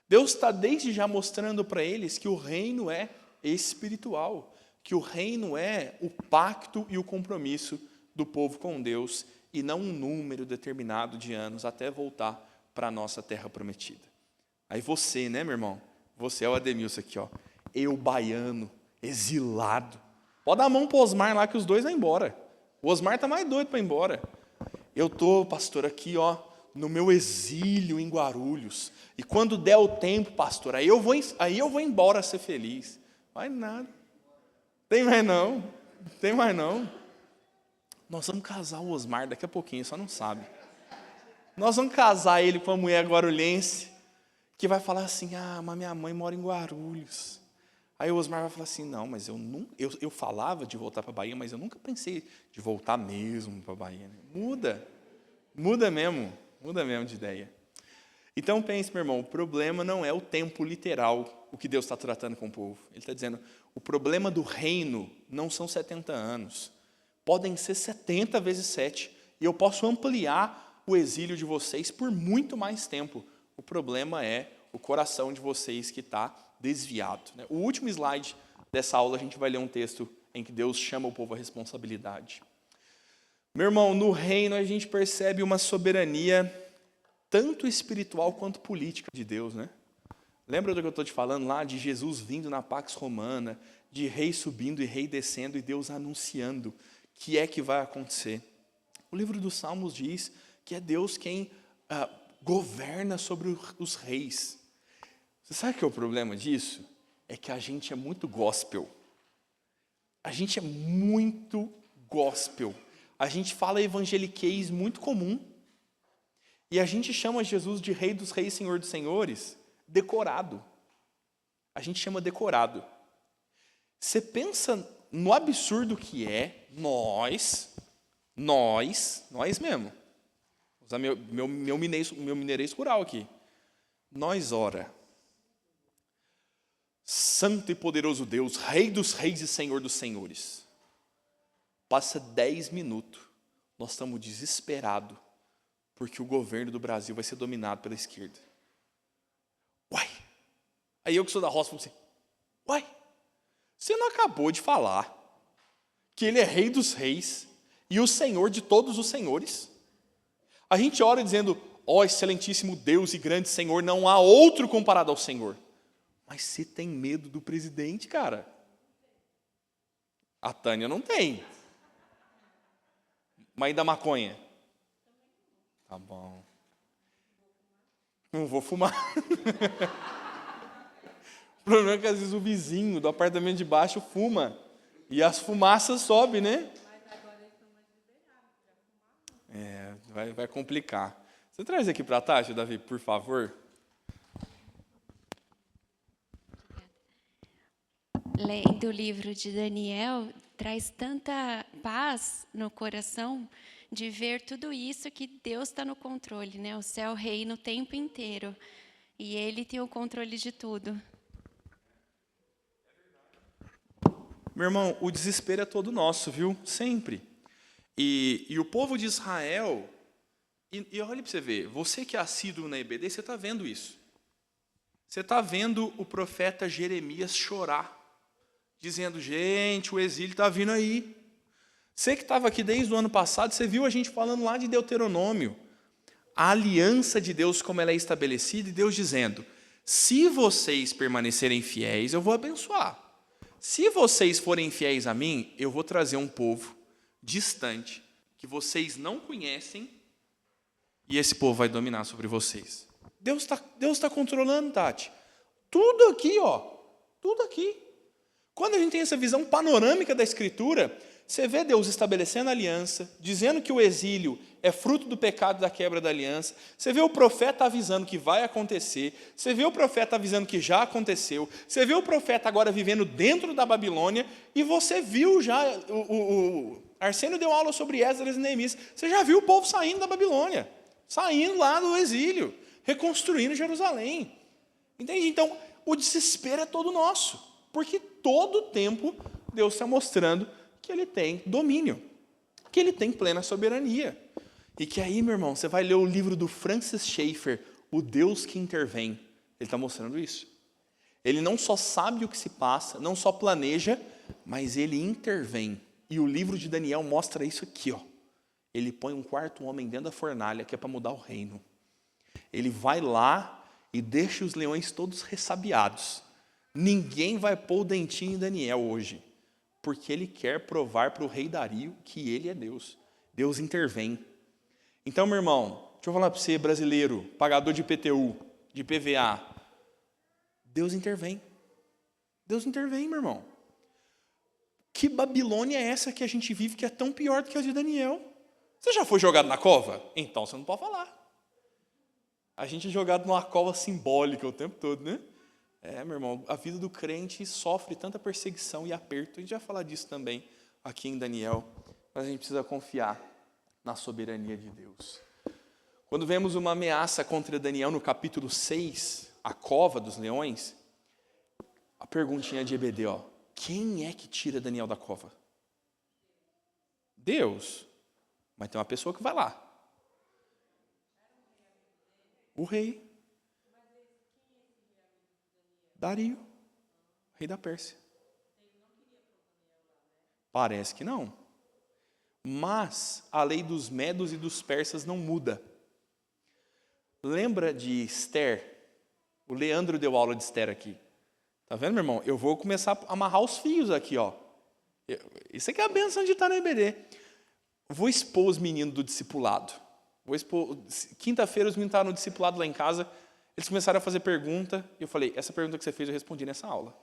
[SPEAKER 1] Deus está desde já mostrando para eles que o reino é espiritual. Que o reino é o pacto e o compromisso do povo com Deus e não um número determinado de anos até voltar para a nossa terra prometida. Aí você, né, meu irmão? Você é o Ademilson aqui, ó. Eu, baiano, exilado. Pode dar a mão para o Osmar lá que os dois vão embora. O Osmar está mais doido para ir embora. Eu estou, pastor, aqui, ó, no meu exílio em Guarulhos. E quando der o tempo, pastor, aí eu vou embora ser feliz. Vai nada. Tem mais não. Tem mais não. Nós vamos casar o Osmar daqui a pouquinho, só não sabe. Nós vamos casar ele com uma mulher guarulhense que vai falar assim, mas minha mãe mora em Guarulhos. Aí o Osmar vai falar assim, não, mas eu falava de voltar para a Bahia, mas eu nunca pensei de voltar mesmo para a Bahia. Muda mesmo de ideia. Então pense, meu irmão, o problema não é o tempo literal, o que Deus está tratando com o povo. Ele está dizendo, o problema do reino não são 70 anos. Podem ser 70 vezes 7. E eu posso ampliar o exílio de vocês por muito mais tempo. O problema é o coração de vocês que está desviado. O último slide dessa aula, a gente vai ler um texto em que Deus chama o povo à responsabilidade. Meu irmão, no reino a gente percebe uma soberania tanto espiritual quanto política de Deus, né? Lembra do que eu estou te falando lá, de Jesus vindo na Pax Romana, de rei subindo e rei descendo, e Deus anunciando que é que vai acontecer. O livro dos Salmos diz que é Deus quem governa sobre os reis. Você sabe o que é o problema disso? É que a gente é muito gospel. A gente é muito gospel. A gente fala evangeliquez muito comum. E a gente chama Jesus de Rei dos Reis, Senhor dos Senhores, decorado. A gente chama decorado. Você pensa no absurdo que é, nós mesmo, vou usar meu mineirês rural aqui, nós ora, santo e poderoso Deus, Rei dos reis e Senhor dos senhores, passa 10 minutos, nós estamos desesperados, porque o governo do Brasil vai ser dominado pela esquerda. Uai! Aí eu que sou da roça, falo assim, uai, você não acabou de falar que ele é Rei dos reis e o Senhor de todos os senhores? A gente ora dizendo, ó excelentíssimo Deus e grande Senhor, não há outro comparado ao Senhor. Mas você tem medo do presidente, cara? A Tânia não tem. Mas e da maconha? Tá bom. Não vou fumar. O problema é que às vezes o vizinho do apartamento de baixo fuma. E as fumaças sobem, né? Mas agora eles estão mais liberados. Vai complicar. Você traz aqui para a Tati, Davi, por favor.
[SPEAKER 3] Lendo o livro de Daniel, traz tanta paz no coração de ver tudo isso que Deus está no controle, né? O céu reina o tempo inteiro e Ele tem o controle de tudo.
[SPEAKER 1] Meu irmão, o desespero é todo nosso, viu? Sempre. E o povo de Israel, e olha para você ver, você que é assíduo na EBD, você está vendo isso. Você está vendo o profeta Jeremias chorar, dizendo, gente, o exílio está vindo aí. Você que estava aqui desde o ano passado, você viu a gente falando lá de Deuteronômio. A aliança de Deus, como ela é estabelecida, e Deus dizendo, se vocês permanecerem fiéis, eu vou abençoar. Se vocês forem fiéis a mim, eu vou trazer um povo distante, que vocês não conhecem, e esse povo vai dominar sobre vocês. Deus tá controlando, Tati. Tudo aqui, ó. Tudo aqui. Quando a gente tem essa visão panorâmica da Escritura, você vê Deus estabelecendo a aliança, dizendo que o exílio é fruto do pecado da quebra da aliança. Você vê o profeta avisando que vai acontecer. Você vê o profeta avisando que já aconteceu. Você vê o profeta agora vivendo dentro da Babilônia. E você viu já, o Arsênio deu aula sobre Esdras e Neemias. Você já viu o povo saindo da Babilônia, saindo lá do exílio, reconstruindo Jerusalém. Entende? Então, o desespero é todo nosso. Porque todo tempo Deus está mostrando que Ele tem domínio, que Ele tem plena soberania. E que aí, meu irmão, você vai ler o livro do Francis Schaeffer, O Deus que Intervém. Ele está mostrando isso. Ele não só sabe o que se passa, não só planeja, mas Ele intervém. E o livro de Daniel mostra isso aqui, ó. Ele põe um quarto homem dentro da fornalha, que é para mudar o reino. Ele vai lá e deixa os leões todos ressabiados. Ninguém vai pôr o dentinho em Daniel hoje, porque ele quer provar para o rei Dario que ele é Deus. Deus intervém. Então, meu irmão, deixa eu falar para você, brasileiro, pagador de IPTU, de PVA, Deus intervém. Deus intervém, meu irmão. Que Babilônia é essa que a gente vive que é tão pior do que a de Daniel? Você já foi jogado na cova? Então você não pode falar. A gente é jogado numa cova simbólica o tempo todo, né? Meu irmão, a vida do crente sofre tanta perseguição e aperto. A gente vai falar disso também aqui em Daniel. Mas a gente precisa confiar na soberania de Deus. Quando vemos uma ameaça contra Daniel no capítulo 6, a cova dos leões, a perguntinha de EBD, ó, quem é que tira Daniel da cova? Deus. Mas tem uma pessoa que vai lá. O rei. Dario, rei da Pérsia. Parece que não. Mas a lei dos medos e dos persas não muda. Lembra de Esther? O Leandro deu aula de Esther aqui. Tá vendo, meu irmão? Eu vou começar a amarrar os fios aqui, ó. Isso aqui é a bênção de estar na EBD. Vou expor os meninos do discipulado. Quinta-feira os meninos estavam no discipulado lá em casa. Eles começaram a fazer pergunta, e eu falei, essa pergunta que você fez, eu respondi nessa aula.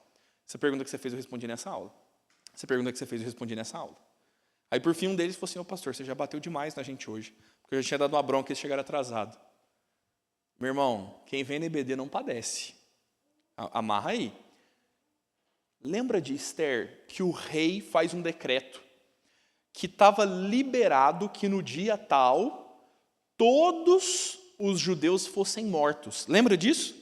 [SPEAKER 1] Essa pergunta que você fez, eu respondi nessa aula. Essa pergunta que você fez, eu respondi nessa aula. Aí, por fim, um deles falou assim, ô pastor, você já bateu demais na gente hoje, porque eu já tinha dado uma bronca e eles chegaram atrasados. Meu irmão, quem vem na EBD não padece. Amarra aí. Lembra de Esther, que o rei faz um decreto que estava liberado que no dia tal todos os judeus fossem mortos. Lembra disso?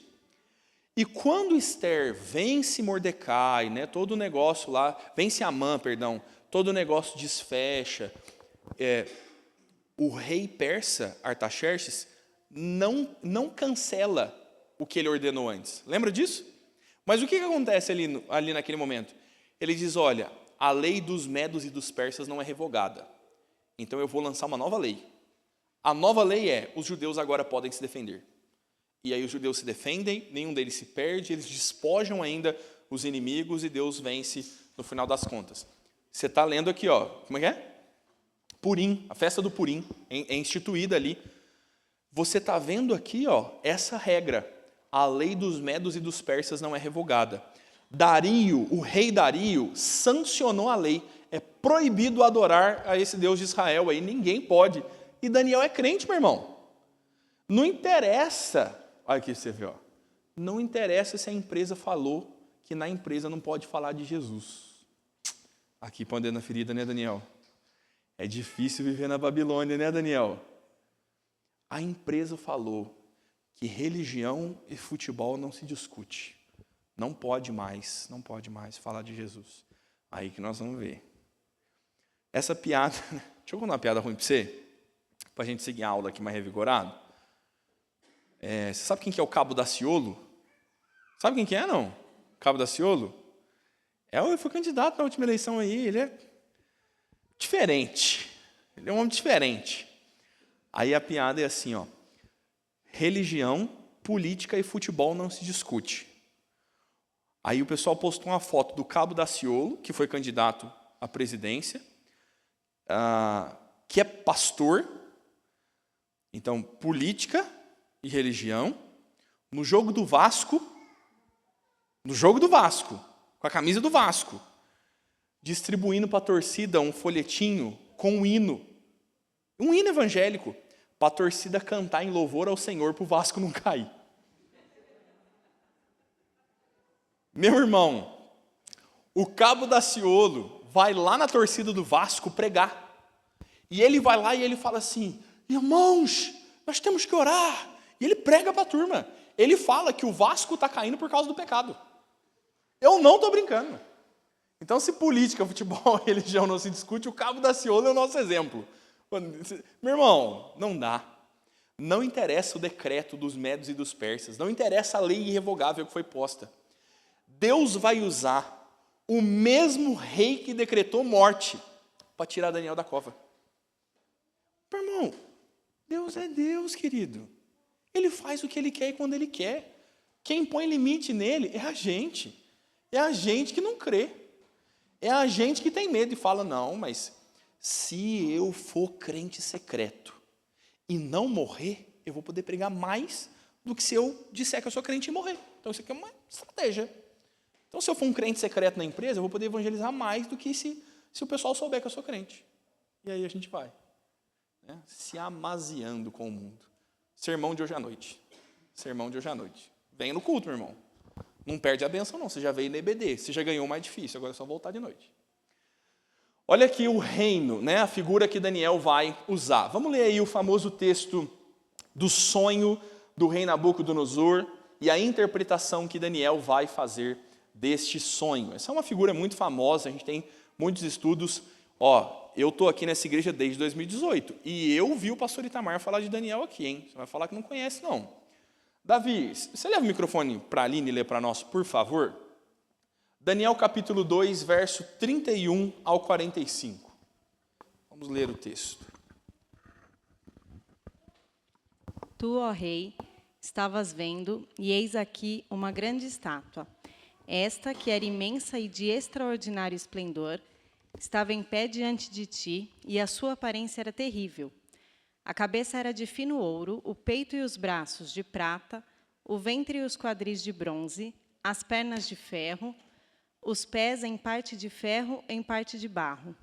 [SPEAKER 1] E quando Esther vence Mordecai, né, todo o negócio lá, vence Amã, perdão, todo o negócio desfecha, o rei persa, Artaxerxes, não cancela o que ele ordenou antes. Lembra disso? Mas o que acontece ali naquele momento? Ele diz, olha, a lei dos medos e dos persas não é revogada. Então eu vou lançar uma nova lei. A nova lei é, os judeus agora podem se defender. E aí os judeus se defendem, nenhum deles se perde, eles despojam ainda os inimigos e Deus vence no final das contas. Você está lendo aqui, ó, como é que é? Purim, a festa do Purim, é instituída ali. Você está vendo aqui, ó, essa regra. A lei dos medos e dos persas não é revogada. Dario, o rei Dario, sancionou a lei. É proibido adorar a esse Deus de Israel aí, ninguém pode. E Daniel é crente, meu irmão. Não interessa, olha aqui você vê, ó. Não interessa se a empresa falou que na empresa não pode falar de Jesus. Aqui põe o dedo na ferida, né, Daniel? É difícil viver na Babilônia, né, Daniel? A empresa falou que religião e futebol não se discute. Não pode mais falar de Jesus. Aí que nós vamos ver. Essa piada, deixa eu contar uma piada ruim para você, para a gente seguir a aula aqui mais revigorado. Você sabe quem que é o Cabo Daciolo? Sabe quem que é, não? Cabo Daciolo? Ele foi candidato na última eleição aí, ele é diferente. Ele é um homem diferente. Aí a piada é assim, ó. Religião, política e futebol não se discute. Aí o pessoal postou uma foto do Cabo Daciolo, que foi candidato à presidência, que é pastor. Então, política e religião. No jogo do Vasco, com a camisa do Vasco, distribuindo para a torcida um folhetinho com um hino evangélico, para a torcida cantar em louvor ao Senhor para o Vasco não cair. Meu irmão, o Cabo Daciolo vai lá na torcida do Vasco pregar. E ele vai lá e ele fala assim, irmãos, nós temos que orar. E ele prega para a turma. Ele fala que o Vasco está caindo por causa do pecado. Eu não estou brincando. Então, se política, futebol e religião não se discute, o Cabo Daciolo é o nosso exemplo. Meu irmão, não dá. Não interessa o decreto dos medos e dos persas. Não interessa a lei irrevogável que foi posta. Deus vai usar o mesmo rei que decretou morte para tirar Daniel da cova. Meu irmão, Deus é Deus, querido. Ele faz o que Ele quer e quando Ele quer. Quem põe limite nele é a gente. É a gente que não crê. É a gente que tem medo e fala, não, mas se eu for crente secreto e não morrer, eu vou poder pregar mais do que se eu disser que eu sou crente e morrer. Então, isso aqui é uma estratégia. Então, se eu for um crente secreto na empresa, eu vou poder evangelizar mais do que se o pessoal souber que eu sou crente. E aí a gente vai, né, se amaziando com o mundo. Sermão de hoje à noite. Sermão de hoje à noite. Venha no culto, meu irmão. Não perde a bênção, não. Você já veio no EBD. Você já ganhou o mais difícil. Agora é só voltar de noite. Olha aqui o reino, né, a figura que Daniel vai usar. Vamos ler aí o famoso texto do sonho do rei Nabucodonosor e a interpretação que Daniel vai fazer deste sonho. Essa é uma figura muito famosa, a gente tem muitos estudos. Eu estou aqui nessa igreja desde 2018 e eu vi o pastor Itamar falar de Daniel aqui, hein? Você vai falar que não conhece, não. Davi, você leva o microfone para a Aline ler para nós, por favor? Daniel capítulo 2, verso 31 ao 45. Vamos ler o texto.
[SPEAKER 4] Tu, ó rei, estavas vendo, e eis aqui uma grande estátua. Esta, que era imensa e de extraordinário esplendor, estava em pé diante de ti, e a sua aparência era terrível. A cabeça era de fino ouro, o peito e os braços de prata, o ventre e os quadris de bronze, as pernas de ferro, os pés em parte de ferro, em parte de barro.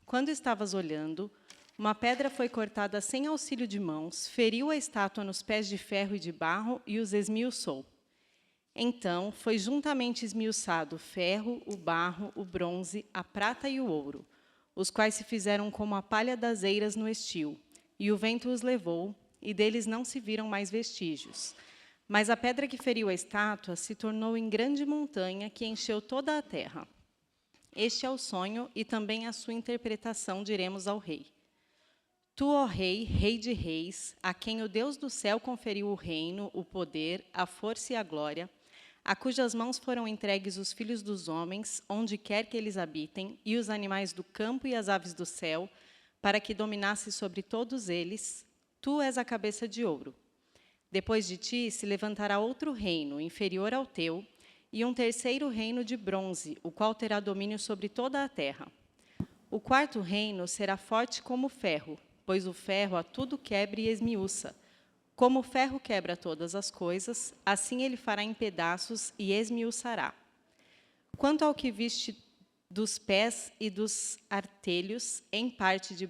[SPEAKER 4] Quando estavas olhando, uma pedra foi cortada sem auxílio de mãos, feriu a estátua nos pés de ferro e de barro e os esmiuçou. Então foi juntamente esmiuçado o ferro, o barro, o bronze, a prata e o ouro, os quais se fizeram como a palha das eiras no estio, e o vento os levou, e deles não se viram mais vestígios. Mas a pedra que feriu a estátua se tornou em grande montanha que encheu toda a terra. Este é o sonho e também a sua interpretação, diremos ao rei. Tu, ó rei, rei de reis, a quem o Deus do céu conferiu o reino, o poder, a força e a glória, a cujas mãos foram entregues os filhos dos homens, onde quer que eles habitem, e os animais do campo e as aves do céu, para que dominasse sobre todos eles, tu és a cabeça de ouro. Depois de ti se levantará outro reino, inferior ao teu, e um terceiro reino de bronze, o qual terá domínio sobre toda a terra. O quarto reino será forte como o ferro, pois o ferro a tudo quebra e esmiuça. Como o ferro quebra todas as coisas, assim ele fará em pedaços e esmiuçará. Quanto ao que viste dos pés e dos artelhos, em parte de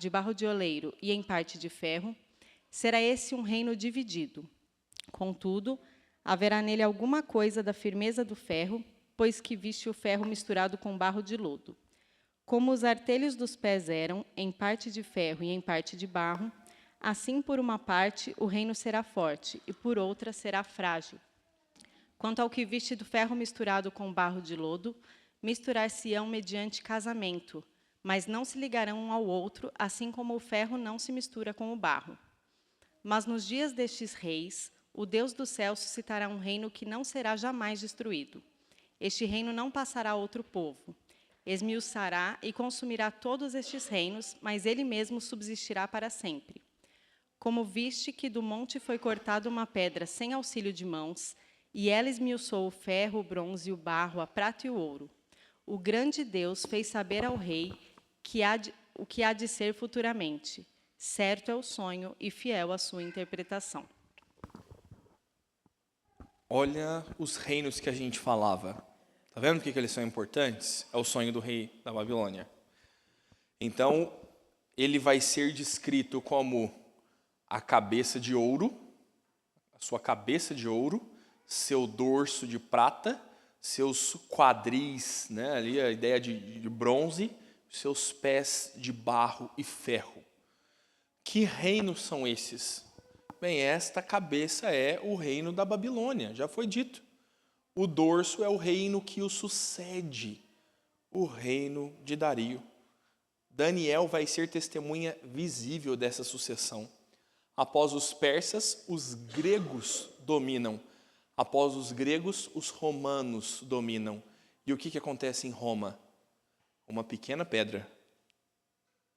[SPEAKER 4] barro de oleiro e em parte de ferro, será esse um reino dividido. Contudo, haverá nele alguma coisa da firmeza do ferro, pois que viste o ferro misturado com barro de lodo. Como os artelhos dos pés eram, em parte de ferro e em parte de barro, assim por uma parte o reino será forte, e por outra será frágil. Quanto ao que viste do ferro misturado com barro de lodo, misturar-se-ão mediante casamento, mas não se ligarão um ao outro, assim como o ferro não se mistura com o barro. Mas nos dias destes reis, o Deus do céu suscitará um reino que não será jamais destruído. Este reino não passará a outro povo. Esmiuçará e consumirá todos estes reinos, mas ele mesmo subsistirá para sempre. Como viste que do monte foi cortada uma pedra sem auxílio de mãos, e ela esmiuçou o ferro, o bronze, o barro, a prata e o ouro, o grande Deus fez saber ao rei o que há de ser futuramente. Certo é o sonho e fiel a sua interpretação.
[SPEAKER 1] Olha os reinos que a gente falava. Tá vendo por que eles são importantes? É o sonho do rei da Babilônia. Então, ele vai ser descrito como a cabeça de ouro, a sua cabeça de ouro, seu dorso de prata, seus quadris, né, ali a ideia de bronze, seus pés de barro e ferro. Que reinos são esses? Bem, esta cabeça é o reino da Babilônia, já foi dito. O dorso é o reino que o sucede, o reino de Dario. Daniel vai ser testemunha visível dessa sucessão. Após os persas, os gregos dominam. Após os gregos, os romanos dominam. E o que acontece em Roma? Uma pequena pedra.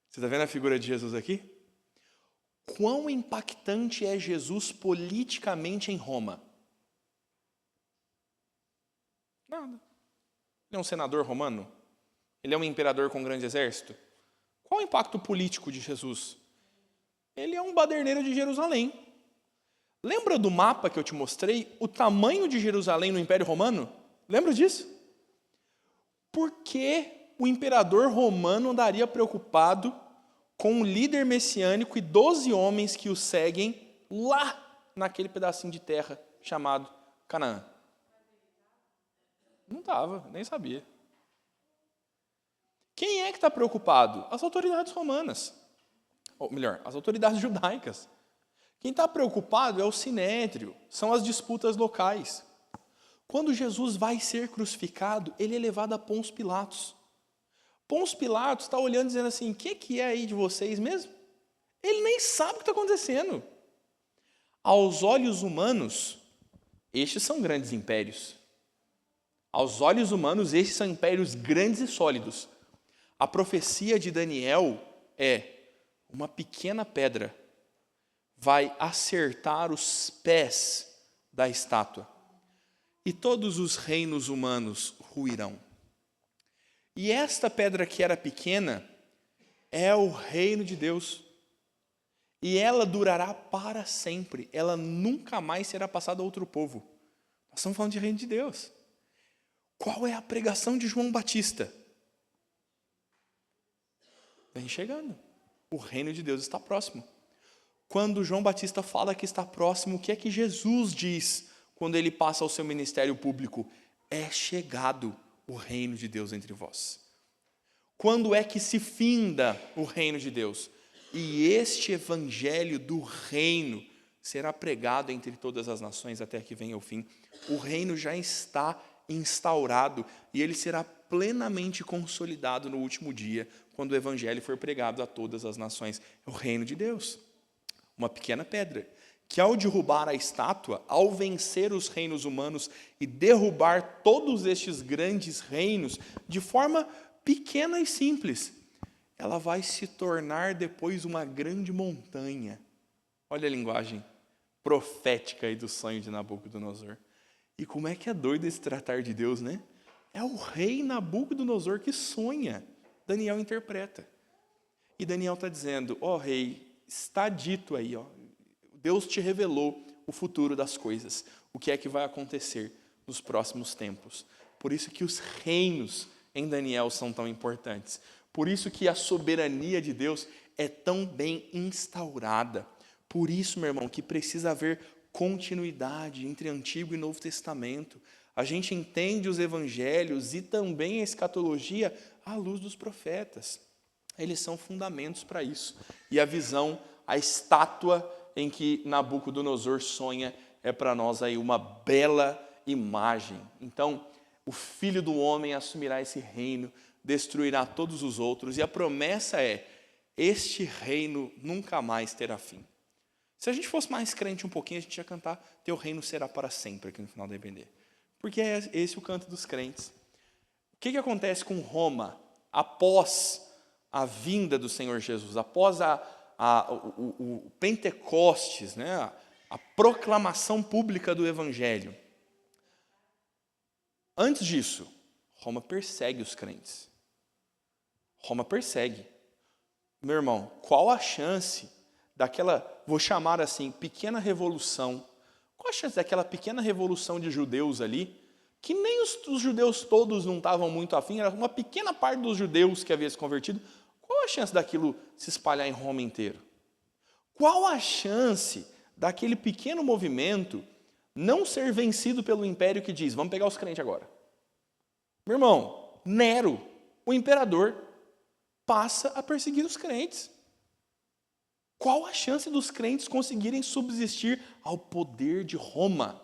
[SPEAKER 1] Você está vendo a figura de Jesus aqui? Quão impactante é Jesus politicamente em Roma? Nada. Ele é um senador romano? Ele é um imperador com um grande exército? Qual o impacto político de Jesus? Ele é um baderneiro de Jerusalém. Lembra do mapa que eu te mostrei? O tamanho de Jerusalém no Império Romano? Lembra disso? Por que o imperador romano andaria preocupado com um líder messiânico e 12 homens que o seguem lá naquele pedacinho de terra chamado Canaã? Não estava, nem sabia. Quem é que está preocupado? As autoridades romanas. Ou melhor, as autoridades judaicas. Quem está preocupado é o sinédrio, são as disputas locais. Quando Jesus vai ser crucificado, ele é levado a Pôncio Pilatos. Pôncio Pilatos está olhando e dizendo assim, o que é aí de vocês mesmo? Ele nem sabe o que está acontecendo. Aos olhos humanos, estes são grandes impérios. Aos olhos humanos, estes são impérios grandes e sólidos. A profecia de Daniel é uma pequena pedra vai acertar os pés da estátua e todos os reinos humanos ruirão. E esta pedra que era pequena é o reino de Deus. E ela durará para sempre. Ela nunca mais será passada a outro povo. Nós estamos falando de reino de Deus. Qual é a pregação de João Batista? Vem chegando. O reino de Deus está próximo. Quando João Batista fala que está próximo, o que é que Jesus diz quando ele passa ao seu ministério público: é chegado o reino de Deus entre vós. Quando é que se finda o reino de Deus? E este evangelho do reino será pregado entre todas as nações até que venha o fim. O reino já está instaurado e ele será plenamente consolidado no último dia, quando o evangelho for pregado a todas as nações. É o reino de Deus. Uma pequena pedra, que ao derrubar a estátua, ao vencer os reinos humanos e derrubar todos estes grandes reinos de forma pequena e simples, ela vai se tornar depois uma grande montanha. Olha a linguagem profética aí do sonho de Nabucodonosor. E como é que é doido esse tratar de Deus, né? É o rei Nabucodonosor que sonha. Daniel interpreta. E Daniel está dizendo: ó rei, está dito aí, ó, Deus te revelou o futuro das coisas, o que é que vai acontecer nos próximos tempos. Por isso que os reinos em Daniel são tão importantes. Por isso que a soberania de Deus é tão bem instaurada. Por isso, meu irmão, que precisa haver continuidade entre Antigo e Novo Testamento. A gente entende os evangelhos e também a escatologia à luz dos profetas. Eles são fundamentos para isso. E a visão, a estátua em que Nabucodonosor sonha é para nós aí uma bela imagem. Então, o Filho do Homem assumirá esse reino, destruirá todos os outros, e a promessa é: este reino nunca mais terá fim. Se a gente fosse mais crente um pouquinho, a gente ia cantar: teu reino será para sempre, aqui no final da EBD. Porque é esse o canto dos crentes. O que acontece com Roma após a vinda do Senhor Jesus, após o Pentecostes, né? A proclamação pública do Evangelho? Antes disso, Roma persegue os crentes. Roma persegue. Meu irmão, qual a chance daquela, vou chamar assim, pequena revolução? Qual a chance daquela pequena revolução de judeus ali, que nem os judeus todos não estavam muito afim, era uma pequena parte dos judeus que havia se convertido? Qual a chance daquilo se espalhar em Roma inteiro? Qual a chance daquele pequeno movimento não ser vencido pelo império que diz: vamos pegar os crentes agora? Meu irmão, Nero, o imperador, passa a perseguir os crentes. Qual a chance dos crentes conseguirem subsistir ao poder de Roma?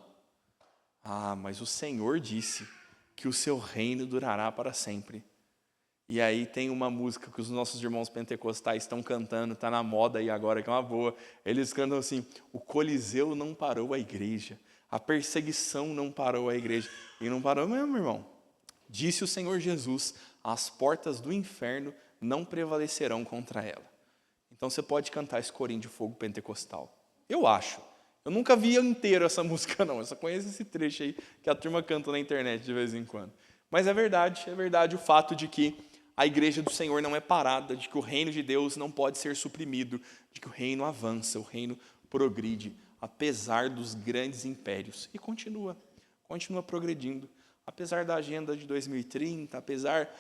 [SPEAKER 1] Ah, mas o Senhor disse que o seu reino durará para sempre. E aí tem uma música que os nossos irmãos pentecostais estão cantando, está na moda aí agora, que é uma boa. Eles cantam assim: o Coliseu não parou a igreja, a perseguição não parou a igreja. E não parou mesmo, irmão. Disse o Senhor Jesus: as portas do inferno não prevalecerão contra ela. Então você pode cantar esse corinho de fogo pentecostal. Eu acho. Eu nunca vi inteiro essa música, não. Eu só conheço esse trecho aí que a turma canta na internet de vez em quando. Mas é verdade o fato de que a igreja do Senhor não é parada, de que o reino de Deus não pode ser suprimido, de que o reino avança, o reino progride, apesar dos grandes impérios. E continua progredindo. Apesar da agenda de 2030, apesar...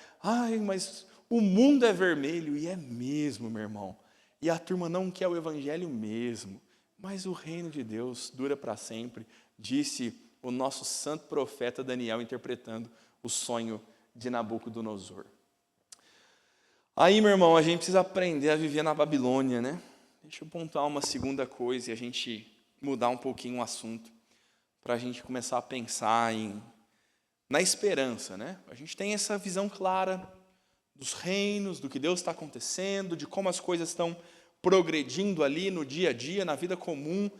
[SPEAKER 1] mas o mundo é vermelho, e é mesmo, meu irmão. E a turma não quer o evangelho mesmo. Mas o reino de Deus dura para sempre, disse o nosso santo profeta Daniel, interpretando o sonho de Nabucodonosor. Aí, meu irmão, a gente precisa aprender a viver na Babilônia, né? Deixa eu pontuar uma segunda coisa e a gente mudar um pouquinho o assunto, para a gente começar a pensar na esperança, né? A gente tem essa visão clara dos reinos, do que Deus está acontecendo, de como as coisas estão progredindo ali no dia a dia, na vida comum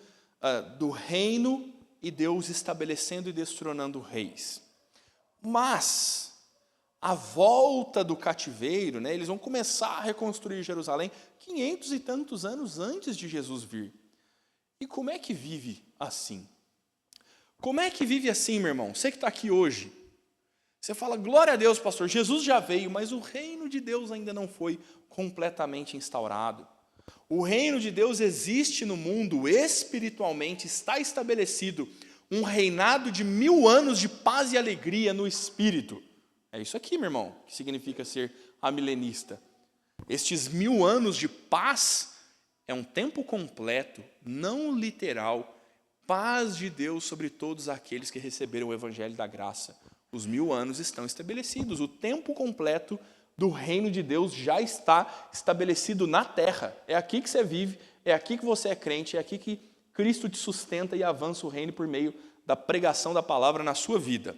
[SPEAKER 1] do reino, e Deus estabelecendo e destronando reis. Mas a volta do cativeiro, né, eles vão começar a reconstruir Jerusalém 500 e tantos anos antes de Jesus vir. E como é que vive assim? Como é que vive assim, meu irmão? Você que está aqui hoje, você fala: glória a Deus, pastor, Jesus já veio, mas o reino de Deus ainda não foi completamente instaurado. O reino de Deus existe no mundo, espiritualmente está estabelecido um reinado de 1000 anos de paz e alegria no espírito. É isso aqui, meu irmão, que significa ser amilenista. Estes 1000 anos de paz é um tempo completo, não literal, paz de Deus sobre todos aqueles que receberam o evangelho da graça. Os 1000 anos estão estabelecidos. O tempo completo do reino de Deus já está estabelecido na terra. É aqui que você vive, é aqui que você é crente, é aqui que Cristo te sustenta e avança o reino por meio da pregação da palavra na sua vida.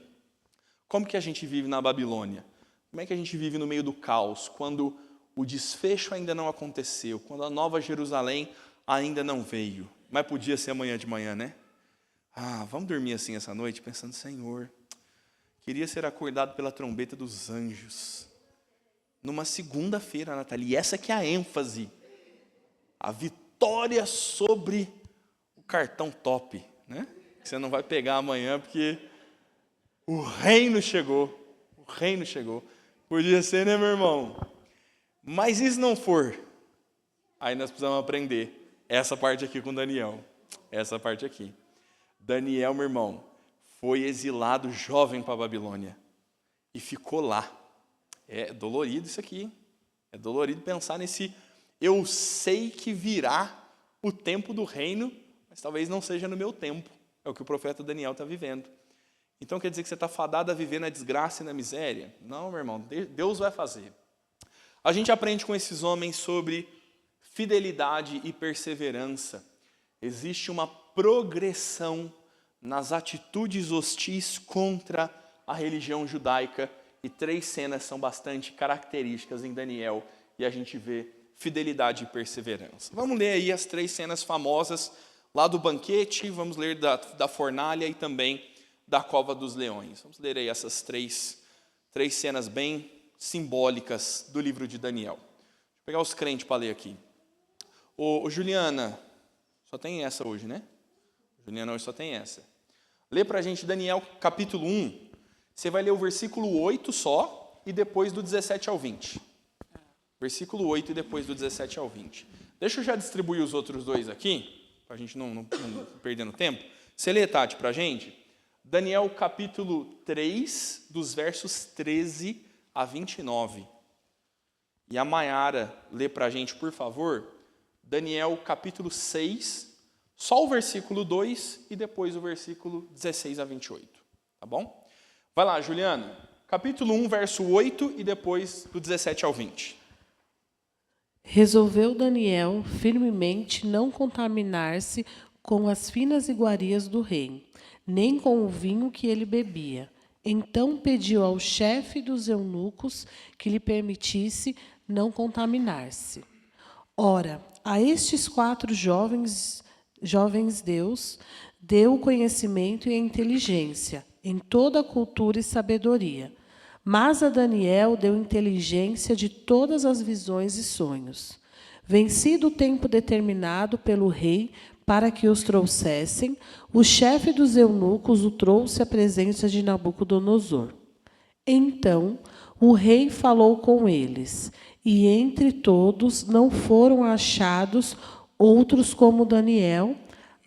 [SPEAKER 1] Como que a gente vive na Babilônia? Como é que a gente vive no meio do caos, quando o desfecho ainda não aconteceu, quando a nova Jerusalém ainda não veio? Mas podia ser amanhã de manhã, né? Vamos dormir assim essa noite, pensando, Senhor, queria ser acordado pela trombeta dos anjos. Numa segunda-feira, Natália, e essa que é a ênfase. A vitória sobre o cartão top, né? Que você não vai pegar amanhã, porque o reino chegou. O reino chegou. Podia ser, né, meu irmão? Mas e se não for? Aí nós precisamos aprender essa parte aqui com Daniel. Essa parte aqui. Daniel, meu irmão, foi exilado jovem para a Babilônia. E ficou lá. É dolorido isso aqui. É dolorido pensar nesse... Eu sei que virá o tempo do reino, mas talvez não seja no meu tempo. É o que o profeta Daniel está vivendo. Então quer dizer que você está fadado a viver na desgraça e na miséria? Não, meu irmão, Deus vai fazer. A gente aprende com esses homens sobre fidelidade e perseverança. Existe uma progressão nas atitudes hostis contra a religião judaica, e 3 cenas são bastante características em Daniel, e a gente vê fidelidade e perseverança. Vamos ler aí as 3 cenas famosas lá do banquete, vamos ler da fornalha e também da cova dos leões. Vamos ler aí essas três cenas bem simbólicas do livro de Daniel. Vou pegar os crentes para ler aqui. Ô Juliana, só tem essa hoje, né? Juliana hoje só tem essa. Lê para a gente Daniel capítulo 1. Você vai ler o versículo 8 só e depois do 17 ao 20. Versículo 8 e depois do 17 ao 20. Deixa eu já distribuir os outros 2 aqui, para a gente não perdendo tempo. Você lê, Tati, para a gente? Daniel capítulo 3, dos versos 13 a 29. E a Maiara lê para a gente, por favor, Daniel capítulo 6, só o versículo 2 e depois o versículo 16 a 28. Tá bom? Vai lá, Juliana. Capítulo 1, verso 8 e depois do 17 ao 20.
[SPEAKER 5] Resolveu Daniel firmemente não contaminar-se com as finas iguarias do rei, nem com o vinho que ele bebia. Então pediu ao chefe dos eunucos que lhe permitisse não contaminar-se. Ora, a estes 4 jovens Deus deu o conhecimento e a inteligência, em toda a cultura e sabedoria. Mas a Daniel deu inteligência de todas as visões e sonhos. Vencido o tempo determinado pelo rei para que os trouxessem, o chefe dos eunucos o trouxe à presença de Nabucodonosor. Então o rei falou com eles, e entre todos não foram achados outros como Daniel,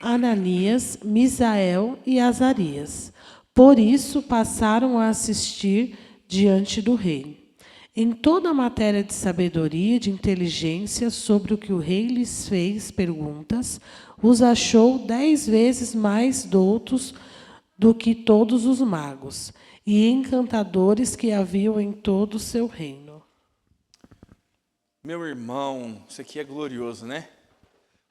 [SPEAKER 5] Ananias, Misael e Azarias. Por isso passaram a assistir diante do rei. Em toda a matéria de sabedoria e de inteligência sobre o que o rei lhes fez perguntas, os achou 10 vezes mais doutos do que todos os magos e encantadores que haviam em todo o seu reino.
[SPEAKER 1] Meu irmão, isso aqui é glorioso, né?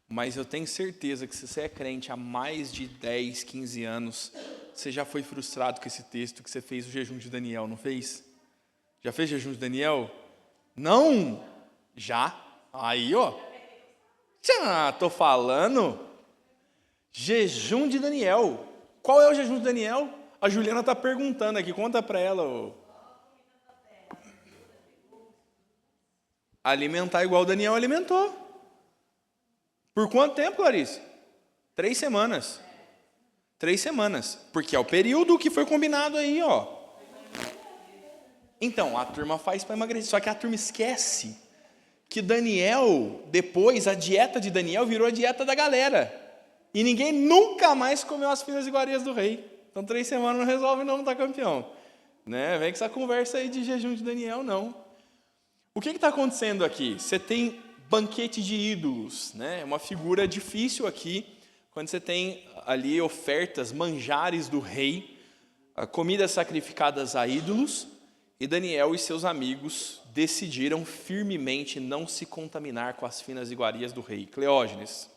[SPEAKER 1] Mas eu tenho certeza que se você é crente há mais de 10, 15 anos, você já foi frustrado com esse texto, que você fez o jejum de Daniel, não fez? Já fez jejum de Daniel? Não? Já? Aí, ó. Já, tô falando. Jejum de Daniel. Qual é o jejum de Daniel? A Juliana está perguntando aqui, conta para ela. Ó. Alimentar igual o Daniel alimentou. Por quanto tempo, Clarice? 3 semanas. 3 semanas. Porque é o período que foi combinado aí, ó. Então, a turma faz para emagrecer. Só que a turma esquece que Daniel, depois, a dieta de Daniel virou a dieta da galera. E ninguém nunca mais comeu as finas iguarias do rei. Então, 3 semanas não resolve não estar campeão. Né? Vem com essa conversa aí de jejum de Daniel, não. O que está acontecendo aqui? Você tem banquete de ídolos, né? Uma figura difícil aqui quando você tem ali ofertas, manjares do rei, comidas sacrificadas a ídolos, e Daniel e seus amigos decidiram firmemente não se contaminar com as finas iguarias do rei. Cleógenes,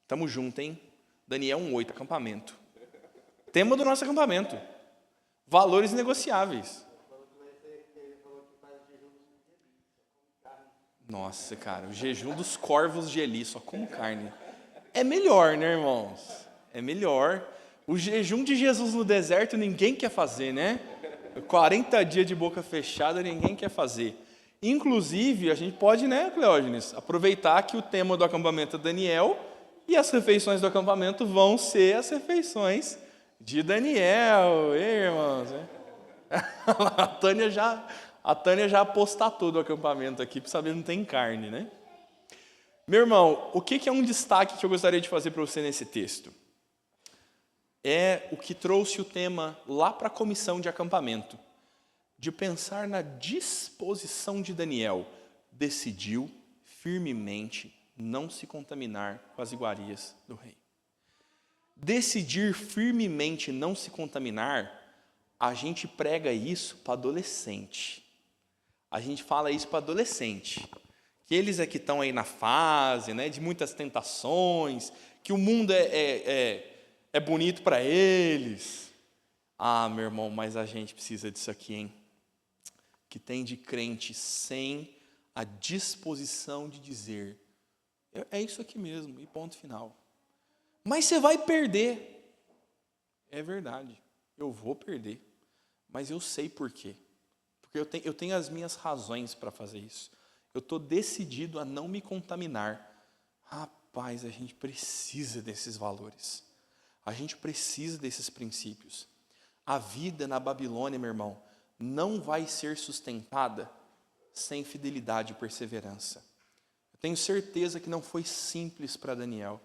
[SPEAKER 1] estamos juntos, hein? Daniel 1:8, acampamento. Tema do nosso acampamento. Valores negociáveis. Nossa, cara, o jejum dos corvos de Eli, só como carne. É melhor, né, irmãos? É melhor. O jejum de Jesus no deserto ninguém quer fazer, né? 40 dias de boca fechada ninguém quer fazer. Inclusive, a gente pode, né, Cleógenes, aproveitar que o tema do acampamento é Daniel e as refeições do acampamento vão ser as refeições de Daniel. Ei, irmãos? A Tânia já apostatou do acampamento aqui para saber que não tem carne, né? Meu irmão, o que é um destaque que eu gostaria de fazer para você nesse texto? É o que trouxe o tema lá para a comissão de acampamento, de pensar na disposição de Daniel. Decidiu firmemente não se contaminar com as iguarias do rei. Decidir firmemente não se contaminar, a gente prega isso para adolescente. A gente fala isso para adolescente. Que eles é que estão aí na fase, né, de muitas tentações, que o mundo é bonito para eles. Ah, meu irmão, mas a gente precisa disso aqui, hein? Que tem de crente sem a disposição de dizer, é isso aqui mesmo, e ponto final. Mas você vai perder. É verdade, eu vou perder. Mas eu sei por quê. Porque eu tenho as minhas razões para fazer isso. Eu estou decidido a não me contaminar. Rapaz, a gente precisa desses valores. A gente precisa desses princípios. A vida na Babilônia, meu irmão, não vai ser sustentada sem fidelidade e perseverança. Eu tenho certeza que não foi simples para Daniel.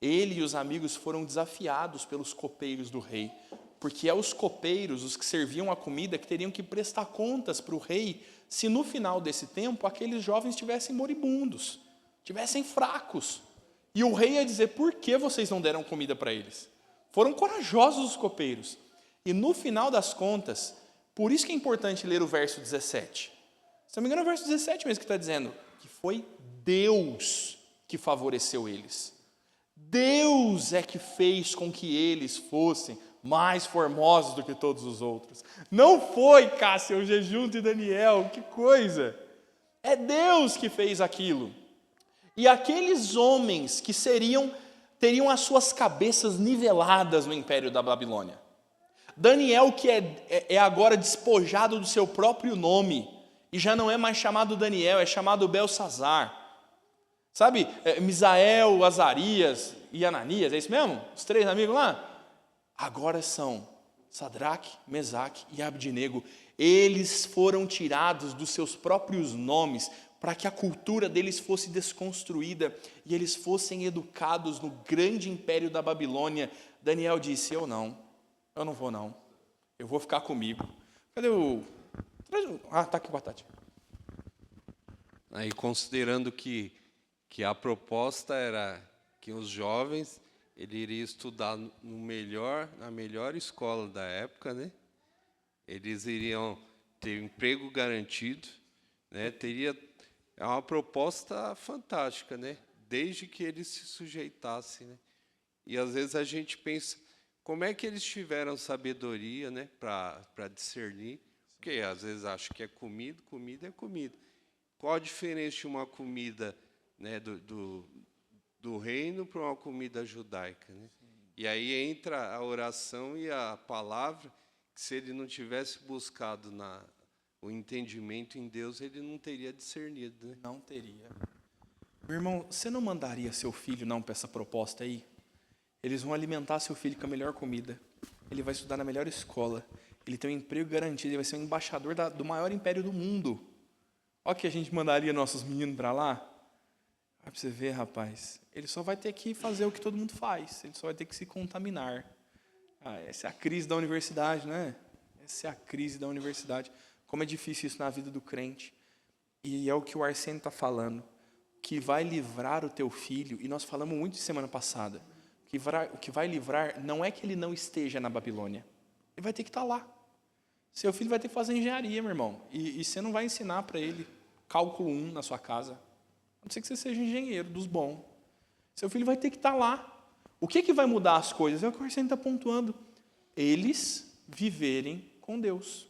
[SPEAKER 1] Ele e os amigos foram desafiados pelos copeiros do rei, porque é os copeiros, os que serviam a comida, que teriam que prestar contas para o rei, se no final desse tempo aqueles jovens estivessem moribundos, estivessem fracos. E o rei ia dizer, por que vocês não deram comida para eles? Foram corajosos os copeiros. E no final das contas, por isso que é importante ler o verso 17. Se não me engano, é o verso 17 mesmo que está dizendo que foi Deus que favoreceu eles. Deus é que fez com que eles fossem mais formosos do que todos os outros. Não foi, Cássio, o jejum de Daniel, que coisa. É Deus que fez aquilo. E aqueles homens que teriam as suas cabeças niveladas no império da Babilônia. Daniel, que é agora despojado do seu próprio nome, e já não é mais chamado Daniel, é chamado Belsazar. Sabe, Misael, Azarias e Ananias, é isso mesmo? Os 3 amigos lá? Agora são Sadraque, Mesaque e Abdinego. Eles foram tirados dos seus próprios nomes para que a cultura deles fosse desconstruída e eles fossem educados no grande império da Babilônia. Daniel disse, eu não vou não, eu vou ficar comigo. Cadê o... tá aqui com a Tati.
[SPEAKER 6] Aí, considerando que a proposta era que os jovens ele iria estudar na melhor escola da época, né? Eles iriam ter emprego garantido, né? É uma proposta fantástica, né? Desde que eles se sujeitassem, né? E às vezes a gente pensa, como é que eles tiveram sabedoria, né, para discernir? Porque às vezes acho que é comida é comida. Qual a diferença de uma comida, né, do reino para uma comida judaica, né? E aí entra a oração e a palavra, que se ele não tivesse buscado o entendimento em Deus, ele não teria discernido, né?
[SPEAKER 1] Não teria. Meu irmão, você não mandaria seu filho não para essa proposta aí? Eles vão alimentar seu filho com a melhor comida, ele vai estudar na melhor escola, ele tem um emprego garantido, ele vai ser um embaixador do maior império do mundo. Olha que a gente mandaria nossos meninos para lá. Para você ver, rapaz, ele só vai ter que fazer o que todo mundo faz, ele só vai ter que se contaminar. Essa é a crise da universidade, né? Essa é a crise da universidade. Como é difícil isso na vida do crente. E é o que o Arsênio está falando, que vai livrar o teu filho, e nós falamos muito semana passada, o O que vai livrar não é que ele não esteja na Babilônia. Ele vai ter que estar lá. Seu filho vai ter que fazer engenharia, meu irmão. E você não vai ensinar para ele cálculo 1 na sua casa. A não ser que você seja engenheiro dos bons. Seu filho vai ter que estar lá. O que vai mudar as coisas? É o que o Arsênio está pontuando. Eles viverem com Deus.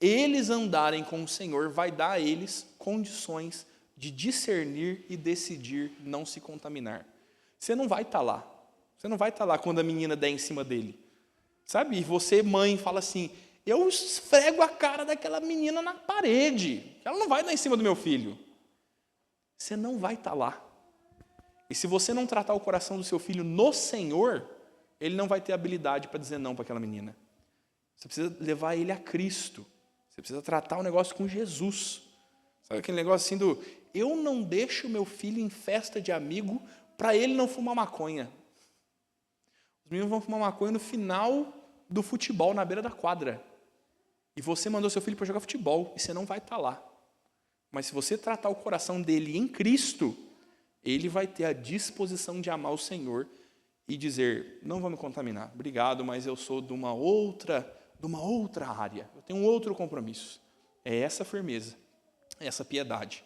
[SPEAKER 1] Eles andarem com o Senhor vai dar a eles condições de discernir e decidir não se contaminar. Você não vai estar lá. Você não vai estar lá quando a menina der em cima dele. Sabe? E você, mãe, fala assim, eu esfrego a cara daquela menina na parede. Ela não vai dar em cima do meu filho. Você não vai estar lá. E se você não tratar o coração do seu filho no Senhor, ele não vai ter habilidade para dizer não para aquela menina. Você precisa levar ele a Cristo. Você precisa tratar o negócio com Jesus. Sabe aquele negócio assim do, eu não deixo meu filho em festa de amigo para ele não fumar maconha. Os meninos vão fumar maconha no final do futebol, na beira da quadra. E você mandou seu filho para jogar futebol, e você não vai estar lá. Mas se você tratar o coração dele em Cristo, ele vai ter a disposição de amar o Senhor e dizer, não vou me contaminar, obrigado, mas eu sou de uma outra área, eu tenho um outro compromisso. É essa firmeza, essa piedade.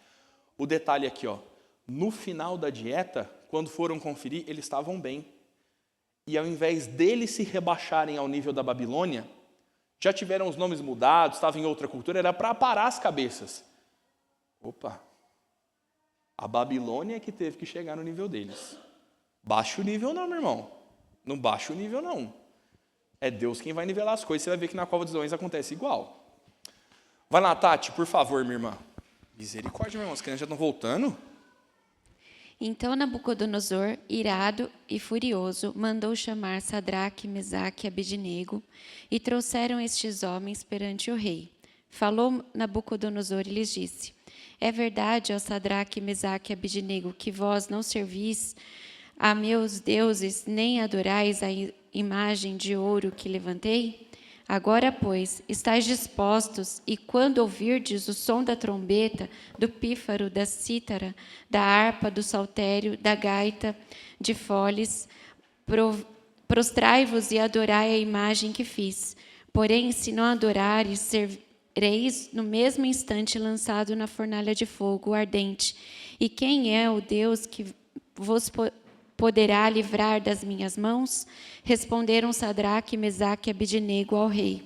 [SPEAKER 1] O detalhe aqui, ó, no final da dieta, quando foram conferir, eles estavam bem. E ao invés deles se rebaixarem ao nível da Babilônia, já tiveram os nomes mudados, estavam em outra cultura, era para parar as cabeças. Opa, a Babilônia é que teve que chegar no nível deles. Baixa o nível não, meu irmão. Não baixa o nível não. É Deus quem vai nivelar as coisas. Você vai ver que na Cova dos Leões acontece igual. Vai lá, Tati, por favor, minha irmã. Misericórdia, meu irmão, as crianças já estão voltando.
[SPEAKER 3] Então Nabucodonosor, irado e furioso, mandou chamar Sadraque, Mesaque e Abednego, e trouxeram estes homens perante o rei. Falou Nabucodonosor e lhes disse, é verdade, ó Sadraque, Mesaque e Abednego, que vós não servis a meus deuses, nem adorais a imagem de ouro que levantei? Agora, pois, estáis dispostos, e quando ouvirdes o som da trombeta, do pífaro, da cítara, da harpa, do saltério, da gaita, de foles, prostrai-vos e adorai a imagem que fiz. Porém, se não adorares, sereis no mesmo instante lançado na fornalha de fogo ardente. E quem é o Deus que vos poderá livrar das minhas mãos? Responderam Sadraque, Mesaque e Abednego ao rei.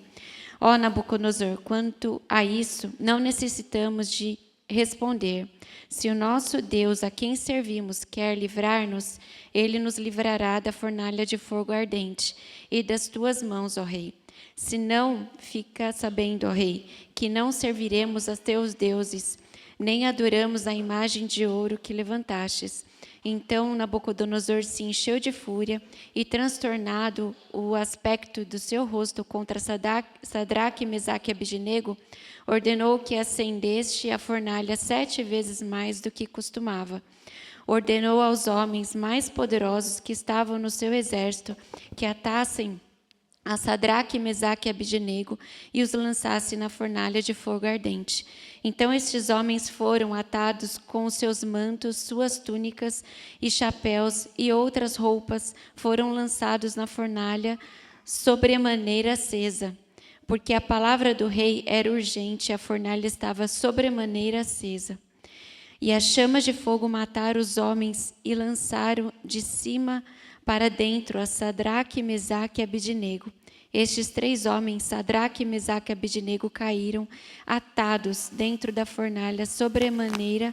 [SPEAKER 3] Ó Nabucodonosor, quanto a isso, não necessitamos de responder. Se o nosso Deus, a quem servimos, quer livrar-nos, ele nos livrará da fornalha de fogo ardente e das tuas mãos, ó rei. Se não, fica sabendo, ó rei, que não serviremos a teus deuses, nem adoramos a imagem de ouro que levantastes. Então Nabucodonosor se encheu de fúria e, transtornado o aspecto do seu rosto contra Sadraque, Mesaque e Abednego, ordenou que acendesse a fornalha 7 vezes mais do que costumava. Ordenou aos homens mais poderosos que estavam no seu exército que atassem a Sadraque, Mesaque e Abednego e os lançasse na fornalha de fogo ardente. Então estes homens foram atados com os seus mantos, suas túnicas e chapéus e outras roupas foram lançados na fornalha sobremaneira acesa. Porque a palavra do rei era urgente, a fornalha estava sobremaneira acesa. E as chamas de fogo mataram os homens e lançaram de cima para dentro a Sadraque, Mesaque e Abednego. Estes 3 homens, Sadraque, Mesaque e Abednego, caíram atados dentro da fornalha sobremaneira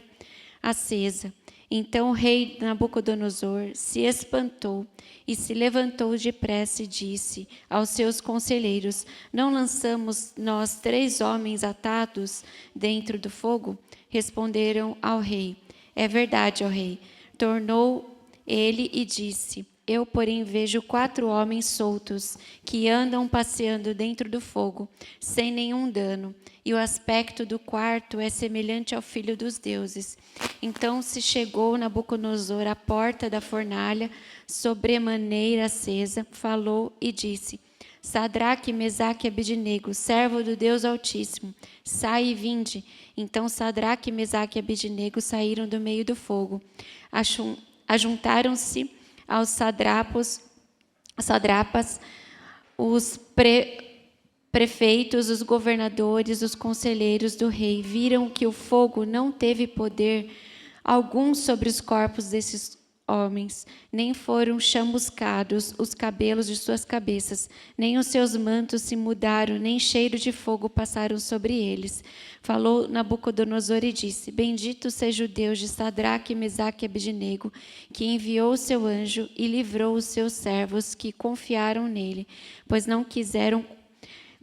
[SPEAKER 3] acesa. Então o rei Nabucodonosor se espantou e se levantou depressa e disse aos seus conselheiros, não lançamos nós 3 homens atados dentro do fogo? Responderam ao rei, é verdade, ó rei. Tornou ele e disse, eu, porém, vejo 4 homens soltos que andam passeando dentro do fogo, sem nenhum dano, e o aspecto do quarto é semelhante ao filho dos deuses. Então se chegou Nabucodonosor à porta da fornalha, sobremaneira acesa, falou e disse, Sadraque, Mesaque e Abednego, servo do Deus Altíssimo, sai e vinde. Então Sadraque, Mesaque e Abednego saíram do meio do fogo, ajuntaram-se aos satrapas, os prefeitos, os governadores, os conselheiros do rei viram que o fogo não teve poder algum sobre os corpos desses homens, nem foram chamuscados os cabelos de suas cabeças, nem os seus mantos se mudaram, nem cheiro de fogo passaram sobre eles. Falou Nabucodonosor e disse: Bendito seja o Deus de Sadraque, Mesaque e Abednego, que enviou o seu anjo e livrou os seus servos que confiaram nele, pois não quiseram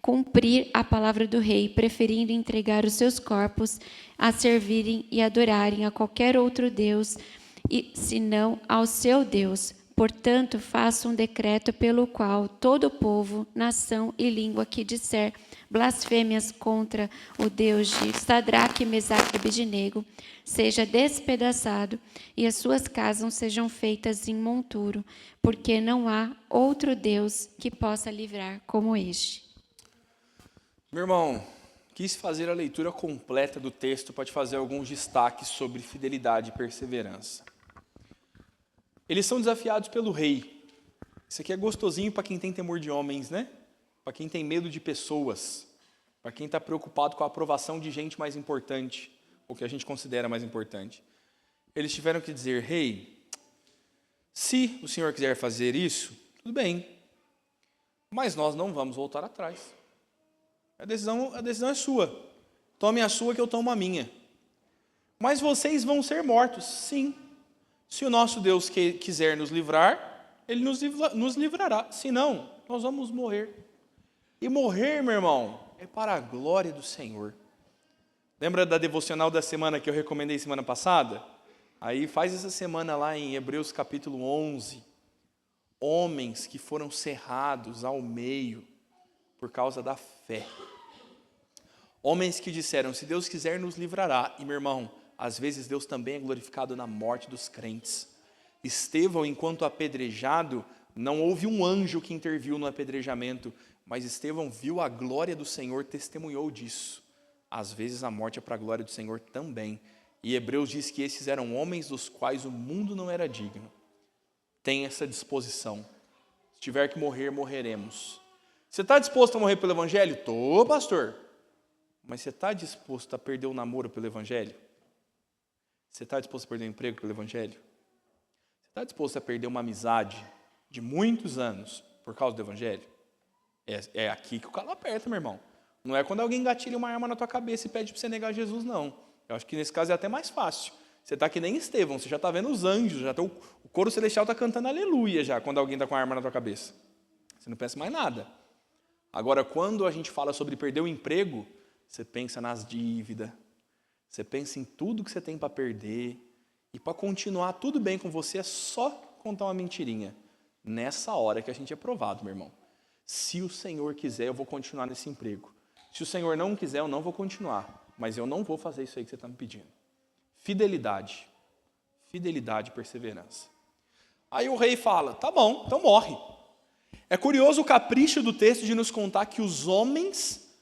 [SPEAKER 3] cumprir a palavra do rei, preferindo entregar os seus corpos a servirem e adorarem a qualquer outro deus, senão ao seu Deus. Portanto, faça um decreto pelo qual todo povo, nação e língua que disser blasfêmias contra o Deus de Sadraque, Mesaque e Abednego seja despedaçado e as suas casas sejam feitas em monturo, porque não há outro Deus que possa livrar como este.
[SPEAKER 1] Meu irmão, quis fazer a leitura completa do texto para te fazer alguns destaques sobre fidelidade e perseverança. Eles são desafiados pelo rei. Isso aqui é gostosinho para quem tem temor de homens, né? Para quem tem medo de pessoas. Para quem está preocupado com a aprovação de gente mais importante, ou que a gente considera mais importante. Eles tiveram que dizer: rei, se o senhor quiser fazer isso, tudo bem. Mas nós não vamos voltar atrás. A decisão é sua. Tome a sua que eu tomo a minha. Mas vocês vão ser mortos, sim. Se o nosso Deus quiser nos livrar, Ele nos livrará. Se não, nós vamos morrer. E morrer, meu irmão, é para a glória do Senhor. Lembra da devocional da semana que eu recomendei semana passada? Aí faz essa semana lá em Hebreus capítulo 11. Homens que foram cerrados ao meio por causa da fé. Homens que disseram: se Deus quiser, nos livrará. E, meu irmão, às vezes Deus também é glorificado na morte dos crentes. Estevão, enquanto apedrejado, não houve um anjo que interviu no apedrejamento, mas Estevão viu a glória do Senhor, testemunhou disso. Às vezes a morte é para a glória do Senhor também. E Hebreus diz que esses eram homens dos quais o mundo não era digno. Tem essa disposição. Se tiver que morrer, morreremos. Você está disposto a morrer pelo Evangelho? Tô, pastor. Mas você está disposto a perder o namoro pelo Evangelho? Você está disposto a perder o emprego pelo Evangelho? Você está disposto a perder uma amizade de muitos anos por causa do Evangelho? É aqui que o calo aperta, meu irmão. Não é quando alguém gatilha uma arma na tua cabeça e pede para você negar Jesus, não. Eu acho que nesse caso é até mais fácil. Você está que nem Estevão, você já está vendo os anjos, já tá, o coro celestial está cantando aleluia já, quando alguém está com a arma na tua cabeça. Você não pensa mais nada. Agora, quando a gente fala sobre perder o emprego, você pensa nas dívidas, você pensa em tudo que você tem para perder, e para continuar tudo bem com você é só contar uma mentirinha. Nessa hora que a gente é provado, meu irmão. Se o Senhor quiser, eu vou continuar nesse emprego. Se o Senhor não quiser, eu não vou continuar. Mas eu não vou fazer isso aí que você está me pedindo. Fidelidade. Fidelidade e perseverança. Aí o rei fala: tá bom, então morre. É curioso o capricho do texto de nos contar que os homens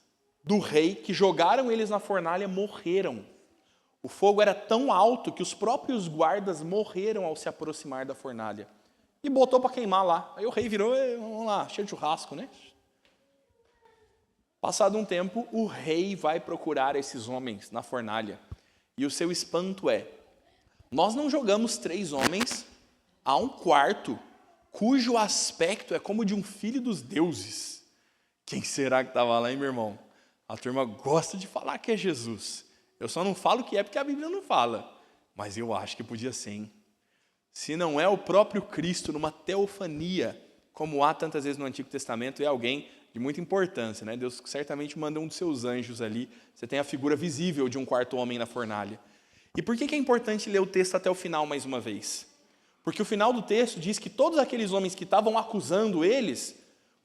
[SPEAKER 1] do rei que jogaram eles na fornalha morreram. O fogo era tão alto que os próprios guardas morreram ao se aproximar da fornalha. E botou para queimar lá. Aí o rei virou: vamos lá, cheio de churrasco, né? Passado um tempo, o rei vai procurar esses homens na fornalha. E o seu espanto é: nós não jogamos 3 homens a um quarto, cujo aspecto é como de um filho dos deuses. Quem será que estava lá, hein, meu irmão? A turma gosta de falar que é Jesus. Eu só não falo que é porque a Bíblia não fala. Mas eu acho que podia ser, hein? Se não é o próprio Cristo numa teofania, como há tantas vezes no Antigo Testamento, é alguém de muita importância, né? Deus certamente manda um dos seus anjos ali. Você tem a figura visível de um quarto homem na fornalha. E por que é importante ler o texto até o final mais uma vez? Porque o final do texto diz que todos aqueles homens que estavam acusando eles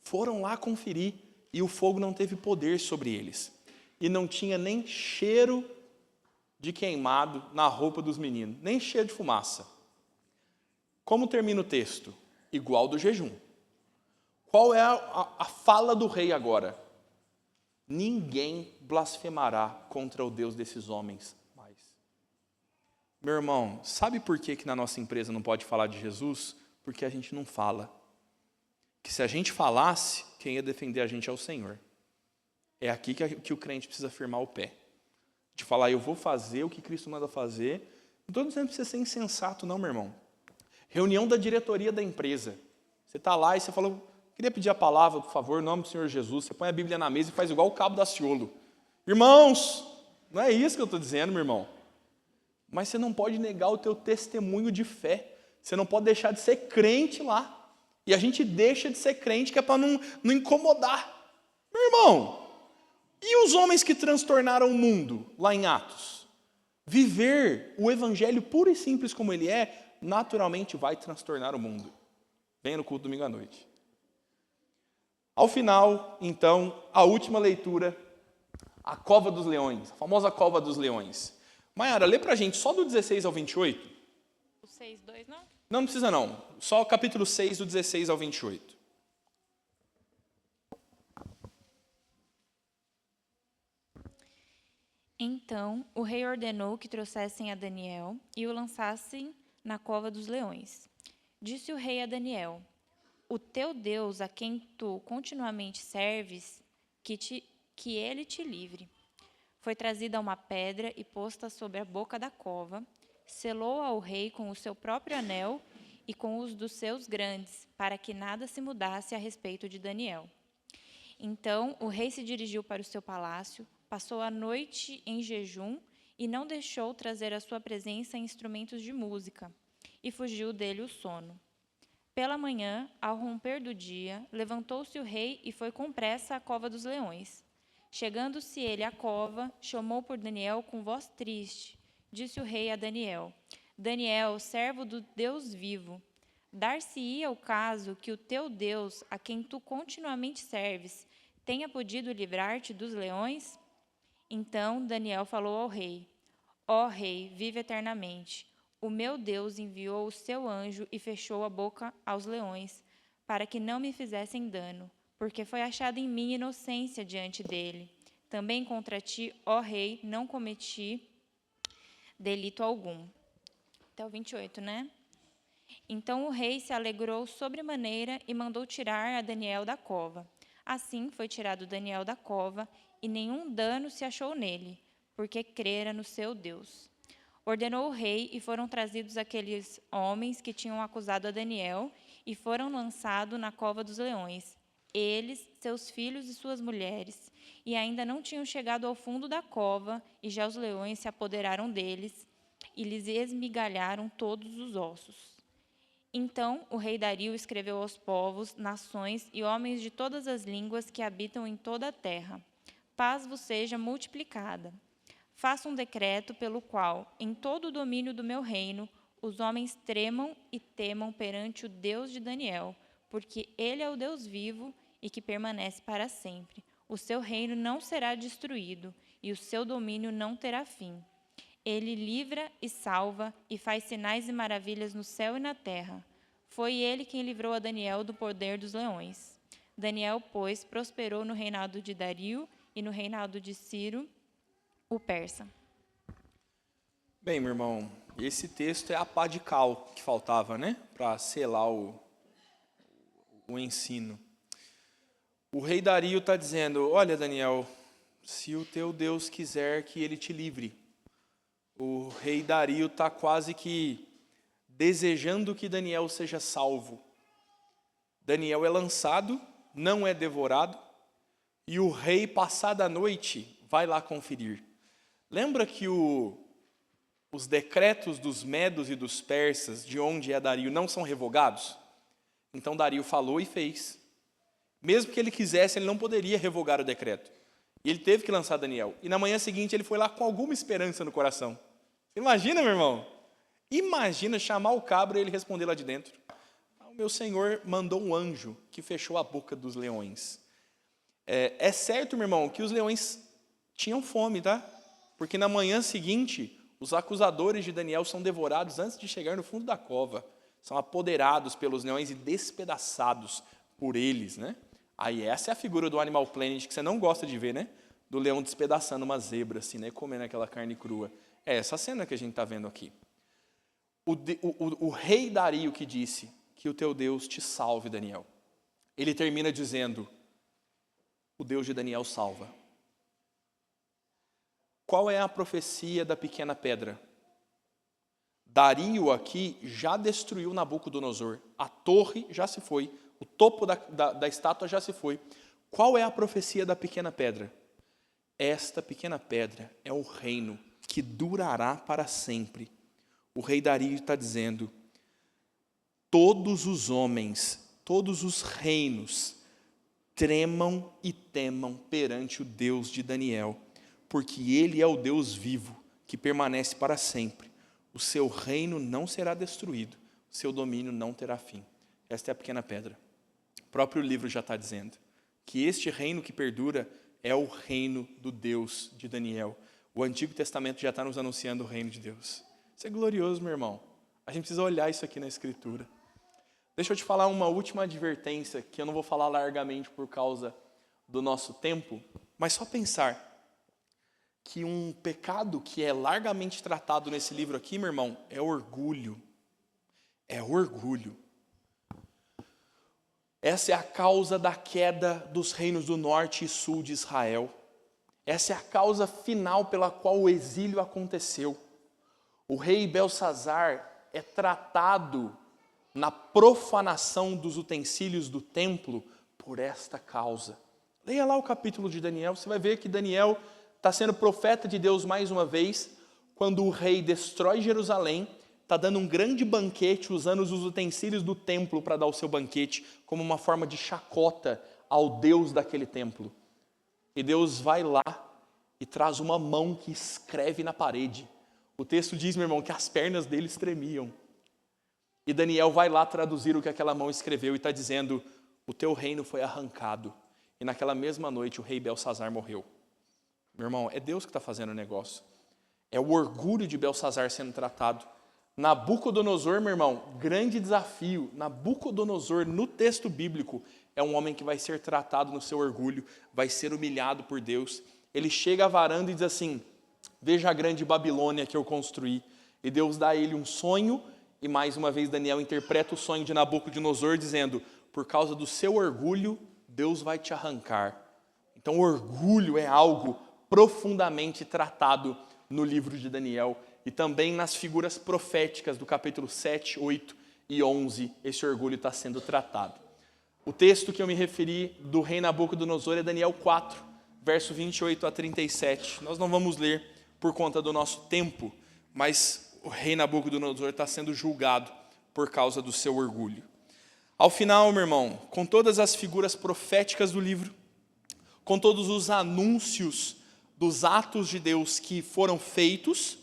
[SPEAKER 1] foram lá conferir e o fogo não teve poder sobre eles. E não tinha nem cheiro de queimado na roupa dos meninos, nem cheiro de fumaça. Como termina o texto? Igual do jejum. Qual é a fala do rei agora? Ninguém blasfemará contra o Deus desses homens mais. Meu irmão, sabe por que na nossa empresa não pode falar de Jesus? Porque a gente não fala. Que se a gente falasse, quem ia defender a gente é o Senhor. É aqui que o crente precisa firmar o pé. De falar, eu vou fazer o que Cristo manda fazer. Não estou dizendo que você ser insensato, não, meu irmão. Reunião da diretoria da empresa. Você está lá e você fala, queria pedir a palavra, por favor, em nome do Senhor Jesus. Você põe a Bíblia na mesa e faz igual o cabo da Ciolo. Irmãos, não é isso que eu estou dizendo, meu irmão. Mas você não pode negar o teu testemunho de fé. Você não pode deixar de ser crente lá. E a gente deixa de ser crente que é para não incomodar. Meu irmão, e os homens que transtornaram o mundo lá em Atos? Viver o evangelho puro e simples como ele é, naturalmente vai transtornar o mundo. Venha no culto domingo à noite. Ao final, então, a última leitura, a Cova dos Leões, a famosa Cova dos Leões. Maiara, lê pra gente só do 16 ao 28.
[SPEAKER 7] O 6:2 não?
[SPEAKER 1] Não precisa não, só o capítulo 6, do 16 ao 28.
[SPEAKER 7] Então o rei ordenou que trouxessem a Daniel e o lançassem na cova dos leões. Disse o rei a Daniel: o teu Deus, a quem tu continuamente serves, que ele te livre. Foi trazida uma pedra e posta sobre a boca da cova, selou ao rei com o seu próprio anel e com os dos seus grandes, para que nada se mudasse a respeito de Daniel. Então o rei se dirigiu para o seu palácio, passou a noite em jejum e não deixou trazer à sua presença instrumentos de música, e fugiu dele o sono. Pela manhã, ao romper do dia, levantou-se o rei e foi com pressa à cova dos leões. Chegando-se ele à cova, chamou por Daniel com voz triste. Disse o rei a Daniel: Daniel, servo do Deus vivo, dar-se-ia o caso que o teu Deus, a quem tu continuamente serves, tenha podido livrar-te dos leões? Então Daniel falou ao rei: Ó rei, vive eternamente. O meu Deus enviou o seu anjo e fechou a boca aos leões, para que não me fizessem dano, porque foi achada em mim inocência diante dele. Também contra ti, ó rei, não cometi delito algum. Até o 28, né? Então o rei se alegrou sobremaneira e mandou tirar a Daniel da cova. Assim foi tirado Daniel da cova, e nenhum dano se achou nele, porque crera no seu Deus. Ordenou o rei, e foram trazidos aqueles homens que tinham acusado a Daniel, e foram lançados na cova dos leões. Eles, seus filhos e suas mulheres, e ainda não tinham chegado ao fundo da cova, e já os leões se apoderaram deles, e lhes esmigalharam todos os ossos. Então o rei Dario escreveu aos povos, nações e homens de todas as línguas que habitam em toda a terra: paz vos seja multiplicada. Faça um decreto pelo qual, em todo o domínio do meu reino, os homens tremam e temam perante o Deus de Daniel, porque ele é o Deus vivo e que permanece para sempre. O seu reino não será destruído, e o seu domínio não terá fim. Ele livra e salva, e faz sinais e maravilhas no céu e na terra. Foi ele quem livrou a Daniel do poder dos leões. Daniel, pois, prosperou no reinado de Dario e no reinado de Ciro, o persa.
[SPEAKER 1] Bem, meu irmão, esse texto é a pá de cal que faltava, né? Para selar o ensino. O rei Dario está dizendo: olha, Daniel, se o teu Deus quiser que ele te livre. O rei Dario está quase que desejando que Daniel seja salvo. Daniel é lançado, não é devorado, e o rei, passada a noite, vai lá conferir. Lembra que os decretos dos medos e dos persas, de onde é Dario, não são revogados? Então Dario falou e fez. Mesmo que ele quisesse, ele não poderia revogar o decreto. E ele teve que lançar Daniel. E na manhã seguinte ele foi lá com alguma esperança no coração. Imagina, meu irmão. Imagina chamar o cabra e ele responder lá de dentro: o meu senhor mandou um anjo que fechou a boca dos leões. É certo, meu irmão, que os leões tinham fome, tá? Porque na manhã seguinte, os acusadores de Daniel são devorados antes de chegar no fundo da cova. São apoderados pelos leões e despedaçados por eles, né? Aí essa é a figura do Animal Planet que você não gosta de ver, né? Do leão despedaçando uma zebra, assim, né? Comendo aquela carne crua. É essa cena que a gente está vendo aqui. O rei Dario que disse que o teu Deus te salve, Daniel. Ele termina dizendo, o Deus de Daniel salva. Qual é a profecia da pequena pedra? Dario aqui já destruiu Nabucodonosor. A torre já se foi. O topo da estátua já se foi. Qual é a profecia da pequena pedra? Esta pequena pedra é o reino que durará para sempre. O rei Dario está dizendo, todos os homens, todos os reinos, tremam e temam perante o Deus de Daniel, porque ele é o Deus vivo, que permanece para sempre. O seu reino não será destruído, o seu domínio não terá fim. Esta é a pequena pedra. O próprio livro já está dizendo que este reino que perdura é o reino do Deus de Daniel. O Antigo Testamento já está nos anunciando o reino de Deus. Isso é glorioso, meu irmão. A gente precisa olhar isso aqui na Escritura. Deixa eu te falar uma última advertência, que eu não vou falar largamente por causa do nosso tempo, mas só pensar que um pecado que é largamente tratado nesse livro aqui, meu irmão, é orgulho. É orgulho. Essa é a causa da queda dos reinos do norte e sul de Israel. Essa é a causa final pela qual o exílio aconteceu. O rei Belsazar é tratado na profanação dos utensílios do templo por esta causa. Leia lá o capítulo de Daniel, você vai ver que Daniel está sendo profeta de Deus mais uma vez, quando o rei destrói Jerusalém, está dando um grande banquete, usando os utensílios do templo para dar o seu banquete, como uma forma de chacota ao Deus daquele templo. E Deus vai lá e traz uma mão que escreve na parede. O texto diz, meu irmão, que as pernas deles tremiam. E Daniel vai lá traduzir o que aquela mão escreveu e está dizendo, o teu reino foi arrancado. E naquela mesma noite o rei Belsazar morreu. Meu irmão, é Deus que está fazendo o negócio. É o orgulho de Belsazar sendo tratado. Nabucodonosor, meu irmão, grande desafio. Nabucodonosor, no texto bíblico, é um homem que vai ser tratado no seu orgulho, vai ser humilhado por Deus. Ele chega à varanda e diz assim, veja a grande Babilônia que eu construí. E Deus dá a ele um sonho, e mais uma vez Daniel interpreta o sonho de Nabucodonosor, dizendo, por causa do seu orgulho, Deus vai te arrancar. Então o orgulho é algo profundamente tratado no livro de Daniel, e também nas figuras proféticas do capítulo 7, 8 e 11, esse orgulho está sendo tratado. O texto que eu me referi do rei Nabucodonosor é Daniel 4, verso 28 a 37. Nós não vamos ler por conta do nosso tempo, mas o rei Nabucodonosor está sendo julgado por causa do seu orgulho. Ao final, meu irmão, com todas as figuras proféticas do livro, com todos os anúncios dos atos de Deus que foram feitos,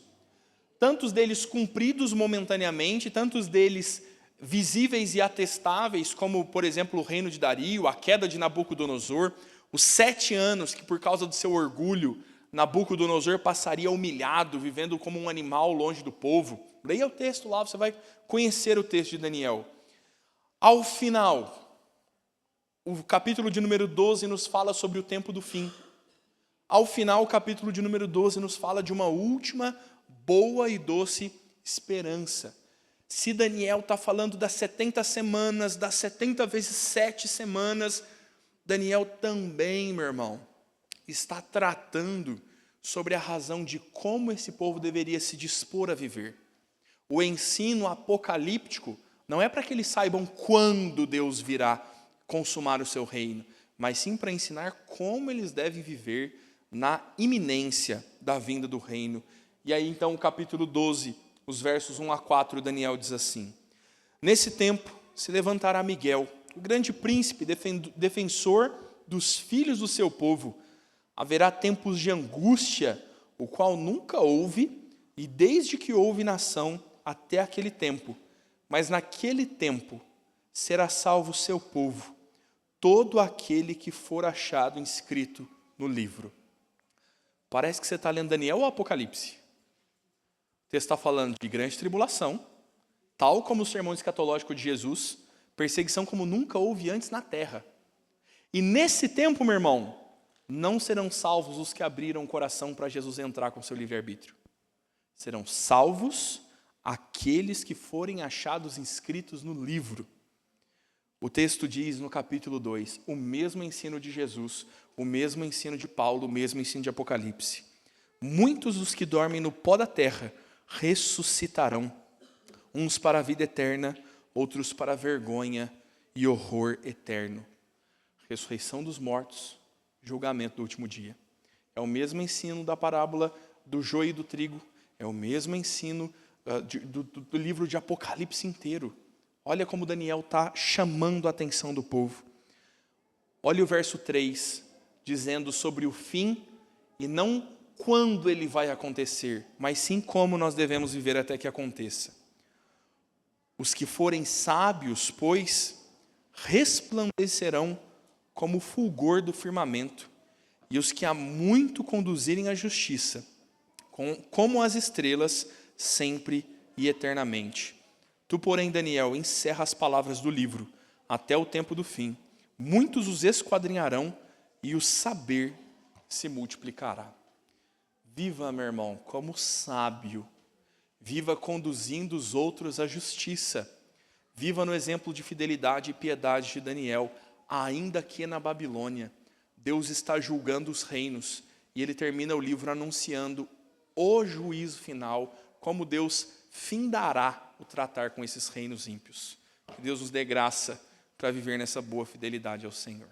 [SPEAKER 1] tantos deles cumpridos momentaneamente, tantos deles visíveis e atestáveis, como, por exemplo, o reino de Dario, a queda de Nabucodonosor, os 7 anos que, por causa do seu orgulho, Nabucodonosor passaria humilhado, vivendo como um animal longe do povo. Leia o texto lá, você vai conhecer o texto de Daniel. Ao final, o capítulo de número 12 nos fala sobre o tempo do fim. Ao final, o capítulo de número 12 nos fala de uma última boa e doce esperança. Se Daniel está falando das 70 semanas, das 70 vezes 7 semanas, Daniel também, meu irmão, está tratando sobre a razão de como esse povo deveria se dispor a viver. O ensino apocalíptico não é para que eles saibam quando Deus virá consumar o seu reino, mas sim para ensinar como eles devem viver na iminência da vinda do reino. E aí então o capítulo 12, os versos 1 a 4, Daniel diz assim, nesse tempo se levantará Miguel, o grande príncipe, defensor dos filhos do seu povo. Haverá tempos de angústia, o qual nunca houve, e desde que houve nação até aquele tempo. Mas naquele tempo será salvo o seu povo, todo aquele que for achado inscrito no livro. Parece que você está lendo Daniel ou Apocalipse? O texto está falando de grande tribulação, tal como o sermão escatológico de Jesus, perseguição como nunca houve antes na terra. E nesse tempo, meu irmão, não serão salvos os que abriram o coração para Jesus entrar com seu livre-arbítrio. Serão salvos aqueles que forem achados inscritos no livro. O texto diz no capítulo 2, o mesmo ensino de Jesus, o mesmo ensino de Paulo, o mesmo ensino de Apocalipse. Muitos dos que dormem no pó da terra ressuscitarão, uns para a vida eterna, outros para a vergonha e horror eterno. Ressurreição dos mortos, julgamento do último dia. É o mesmo ensino da parábola do joio e do trigo, é o mesmo ensino do livro de Apocalipse inteiro. Olha como Daniel está chamando a atenção do povo. Olha o verso 3, dizendo sobre o fim, e não quando ele vai acontecer, mas sim como nós devemos viver até que aconteça. Os que forem sábios, pois, resplandecerão como o fulgor do firmamento, e os que há muito conduzirem a justiça, como as estrelas, sempre e eternamente. Tu, porém, Daniel, encerra as palavras do livro, até o tempo do fim. Muitos os esquadrinharão, e o saber se multiplicará. Viva, meu irmão, como sábio. Viva conduzindo os outros à justiça. Viva no exemplo de fidelidade e piedade de Daniel, ainda que na Babilônia. Deus está julgando os reinos, e ele termina o livro anunciando o juízo final, como Deus findará o tratar com esses reinos ímpios. Que Deus nos dê graça para viver nessa boa fidelidade ao Senhor.